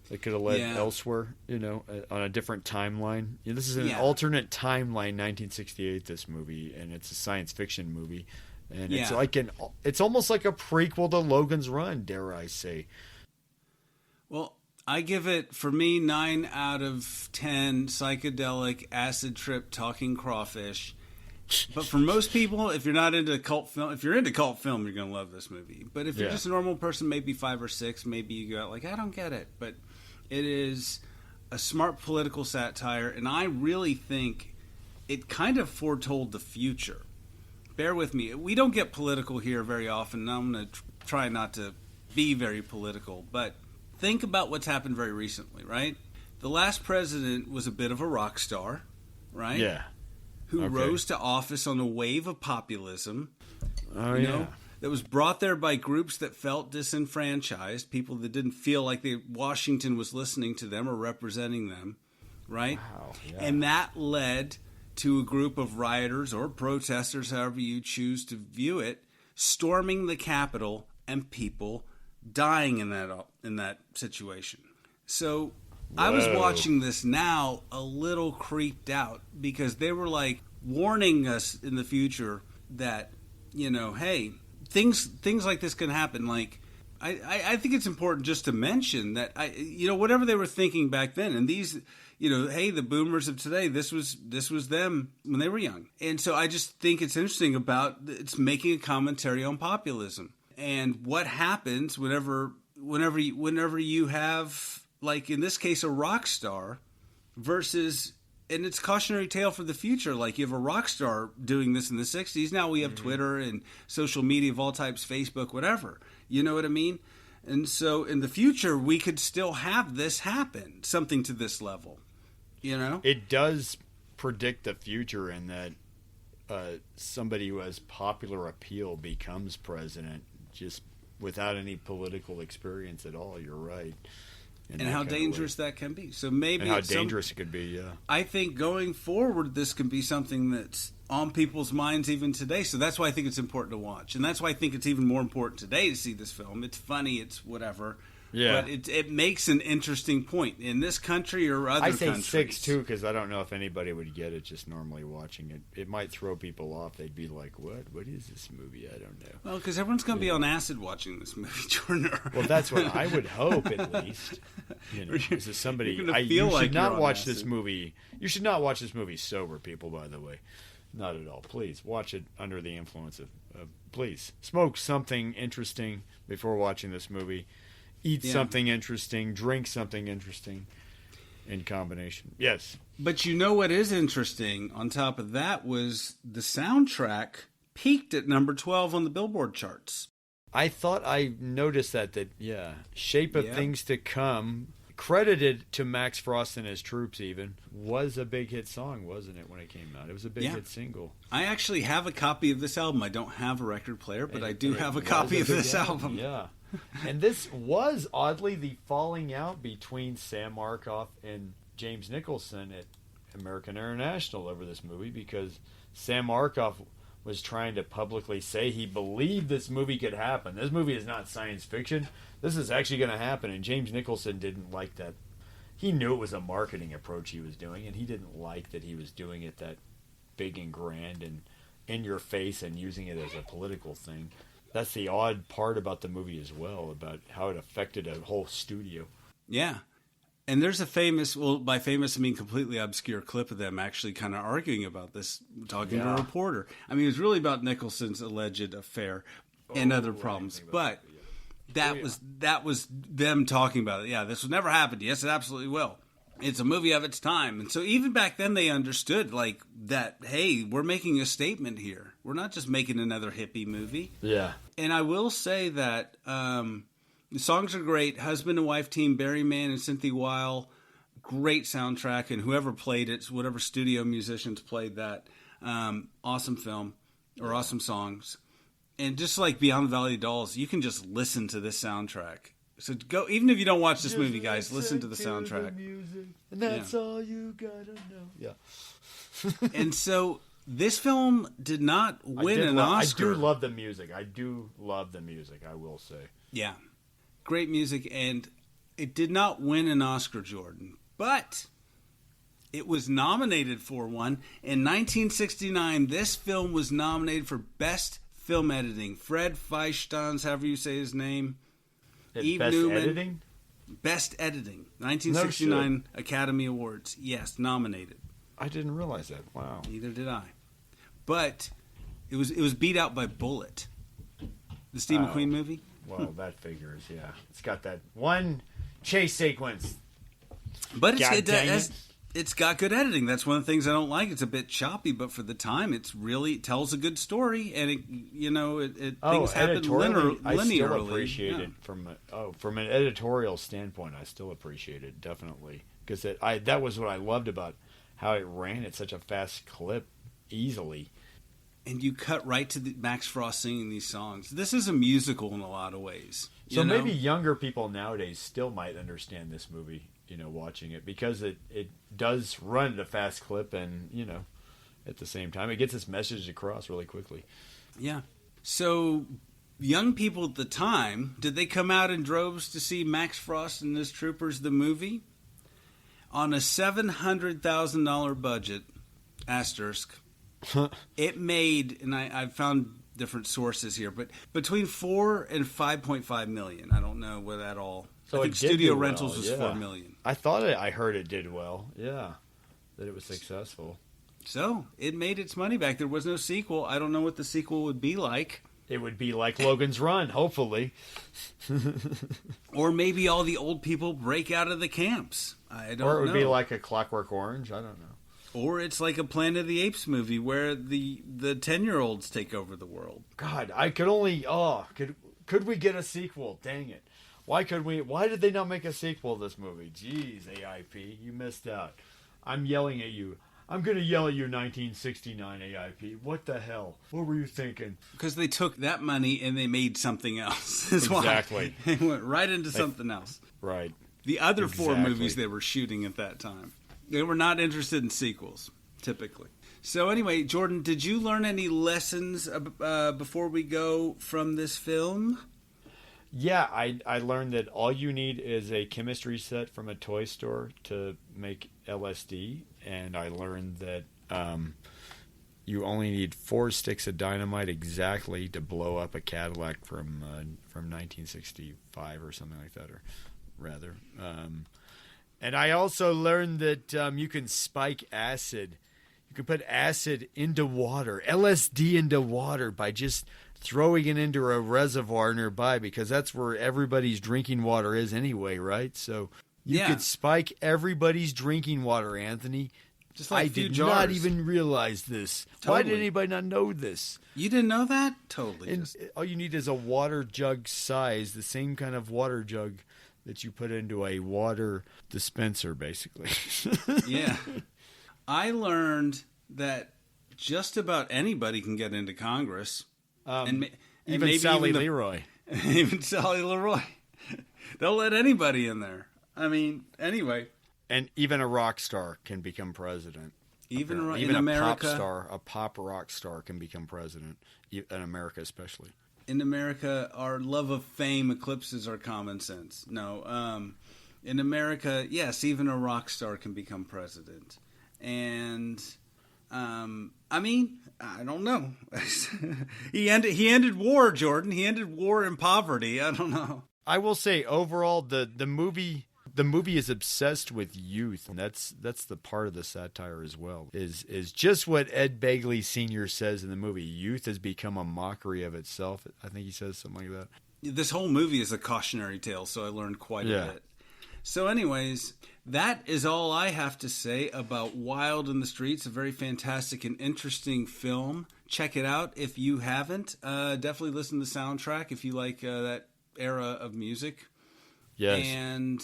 that could have led elsewhere, you know, on a different timeline. This is an alternate timeline 1968, this movie, and it's a science fiction movie. And it's like it's almost like a prequel to Logan's Run, dare I say. Well, I give it, for me, 9 out of 10 psychedelic acid trip talking crawfish. But for most people, if you're not into cult film, if you're into cult film, you're going to love this movie. But if you're just a normal person, maybe 5 or 6, maybe you go out like, I don't get it. But it is a smart political satire, and I really think it kind of foretold the future. Bear with me. We don't get political here very often, and I'm going to try not to be very political. But think about what's happened very recently, right? The last president was a bit of a rock star, right? Yeah. Who rose to office on a wave of populism. Oh, you know, that was brought there by groups that felt disenfranchised, people that didn't feel like Washington was listening to them or representing them, right? Wow, yeah. And that led to a group of rioters or protesters, however you choose to view it, storming the Capitol and people dying in that situation. So I was watching this now a little creeped out because they were like warning us in the future that, you know, hey, things like this can happen. Like, I think it's important just to mention that, whatever they were thinking back then, and these, you know, hey, the boomers of today, this was them when they were young. And so I just think it's interesting about it's making a commentary on populism and what happens whenever you have, like in this case, a rock star versus, and it's a cautionary tale for the future. Like you have a rock star doing this in the 60s. Now we have Twitter and social media of all types, Facebook, whatever. You know what I mean? And so in the future, we could still have this happen, something to this level. You know? It does predict the future in that somebody who has popular appeal becomes president just without any political experience at all. You're right. And how dangerous that can be. So maybe and how dangerous it could be, yeah. I think going forward, this can be something that's on people's minds even today. So that's why I think it's important to watch. And that's why I think it's even more important today to see this film. It's funny, it's whatever. Yeah. But it makes an interesting point. In this country or other countries. I say 6, too, because I don't know if anybody would get it just normally watching it. It might throw people off. They'd be like, what? What is this movie? I don't know. Well, because everyone's going to be on acid watching this movie, Jordan. Well, that's what I would hope, at least. You know, this is somebody. You should not watch this movie. You should not watch this movie sober, people, by the way. Not at all. Please, watch it under the influence of please, smoke something interesting before watching this movie. Eat something interesting, drink something interesting in combination. Yes. But you know what is interesting on top of that was the soundtrack peaked at number 12 on the Billboard charts. I thought I noticed that Shape of Things to Come, credited to Max Frost and his Troops even, was a big hit song, wasn't it, when it came out? It was a big hit single. I actually have a copy of this album. I don't have a record player, but I do have a copy of this album. Yeah. And this was, oddly, the falling out between Sam Markoff and James Nicholson at American International over this movie, because Sam Markoff was trying to publicly say he believed this movie could happen. This movie is not science fiction. This is actually going to happen. And James Nicholson didn't like that. He knew it was a marketing approach he was doing, and he didn't like that he was doing it that big and grand and in your face and using it as a political thing. That's the odd part about the movie as well, about how it affected a whole studio. Yeah. And there's a famous, well, by famous I mean completely obscure clip of them actually kind of arguing about this, talking to a reporter. I mean, it was really about Nicholson's alleged affair and other problems. But that was them talking about it. Yeah, this will never happen. Yes, it absolutely will. It's a movie of its time. And so even back then they understood, like, that, hey, we're making a statement here. We're not just making another hippie movie. Yeah. And I will say that the songs are great. Husband and Wife Team, Barry Mann and Cynthia Weil, great soundtrack. And whoever played it, whatever studio musicians played that, awesome film or awesome songs. And just like Beyond the Valley of Dolls, you can just listen to this soundtrack. So go, even if you don't watch this movie, guys, listen to the soundtrack. Music, and that's all you gotta know. Yeah. And so this film did not win an Oscar. I do love the music. I will say. Yeah. Great music, and it did not win an Oscar, Jordan. But it was nominated for one. In 1969, this film was nominated for Best Film Editing. Fred Feinstein's, however you say his name. Eve Best Newman, Editing? Best Editing. 1969 Academy Awards. Yes, nominated. I didn't realize that. Wow. Neither did I. but it was beat out by Bullet, the Steve McQueen movie. Well, that figures, yeah. It's got that one chase sequence. But it's got good editing. That's one of the things I don't like. It's a bit choppy, but for the time, it tells a good story, and things happen linearly. I still appreciate it from an editorial standpoint. I still appreciate it, definitely, because that was what I loved about how it ran at such a fast clip easily. And you cut right to Max Frost singing these songs. This is a musical in a lot of ways. So maybe younger people nowadays still might understand this movie, watching it, because it does run at a fast clip, and, at the same time, it gets its message across really quickly. Yeah. So young people at the time, did they come out in droves to see Max Frost and His Troopers, the movie? On a $700,000 budget, asterisk, it made, and I've found different sources here, but between $4 and $5.5 million. I don't know whether that all. So I think studio rentals was $4 million. I heard it did well. Yeah, that it was successful. So it made its money back. There was no sequel. I don't know what the sequel would be like. It would be like Logan's Run, hopefully. Or maybe all the old people break out of the camps. I don't know. Or it would be like a Clockwork Orange. I don't know. Or it's like a Planet of the Apes movie where the 10-year-olds take over the world. God, I could only... could we get a sequel? Dang it. Why did they not make a sequel to this movie? Jeez, AIP, you missed out. I'm yelling at you. I'm going to yell at you, 1969 AIP. What the hell? What were you thinking? Because they took that money and they made something else. Exactly. They went right into something else. Right. The other 4 movies they were shooting at that time. They were not interested in sequels, typically. So anyway, Jordan, did you learn any lessons before we go from this film? Yeah, I learned that all you need is a chemistry set from a toy store to make LSD, and I learned that you only need 4 sticks of dynamite exactly to blow up a Cadillac from 1965 or something like that, or rather. And I also learned that you can spike acid. You can put acid into water, LSD into water, by just throwing it into a reservoir nearby, because that's where everybody's drinking water is anyway, right? So you could spike everybody's drinking water, Anthony. Just like I did not even realize this. Totally. Why did anybody not know this? You didn't know that? Totally. And all you need is a water jug size, the same kind of water jug that you put into a water dispenser, basically. Yeah. I learned that just about anybody can get into Congress. Even Sally Leroy. Even Sally Leroy. They'll let anybody in there. I mean, anyway. And even a rock star can become president. Even in America, a pop rock star can become president, in America especially. In America, our love of fame eclipses our common sense. No, in America, yes, even a rock star can become president. And, I mean, I don't know. He ended war, Jordan. He ended war and poverty. I don't know. I will say, overall, the movie is obsessed with youth, and that's the part of the satire as well. Is just what Ed Begley Sr. says in the movie. Youth has become a mockery of itself. I think he says something like that. This whole movie is a cautionary tale, so I learned quite a bit. So anyways, that is all I have to say about Wild in the Streets, a very fantastic and interesting film. Check it out if you haven't. Definitely listen to the soundtrack if you like that era of music. Yes. And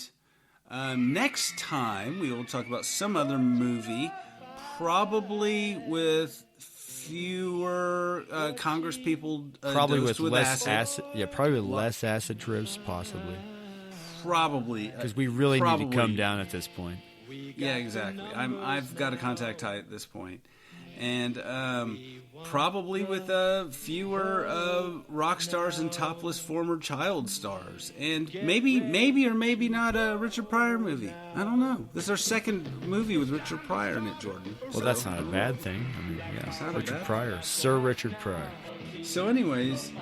next time we will talk about some other movie, probably with fewer Congress people. Probably with less acid. Probably with less acid trips, possibly. Probably, because we really need to come down at this point. Yeah, exactly. I've got a contact high at this point, and probably with fewer rock stars and topless former child stars, and maybe or maybe not a Richard Pryor movie. I don't know. This is our second movie with Richard Pryor in it, Jordan. Well, that's not a bad thing. I mean, Richard Pryor, Sir Richard Pryor. So, anyways.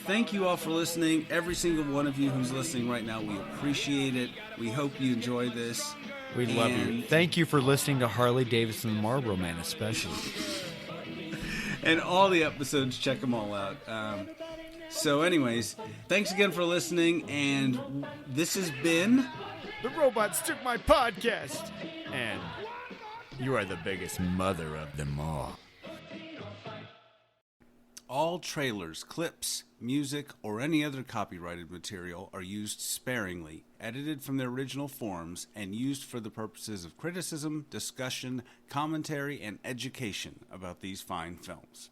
Thank you all for listening. Every single one of you who's listening right now, we appreciate it. We hope you enjoy this. We love you. Thank you for listening to Harley Davidson and Marlboro Man, especially. and all the episodes. Check them all out. So anyways, thanks again for listening, and this has been... The robots took my podcast, and you are the biggest mother of them all. All trailers, clips, music, or any other copyrighted material are used sparingly, edited from their original forms, and used for the purposes of criticism, discussion, commentary, and education about these fine films.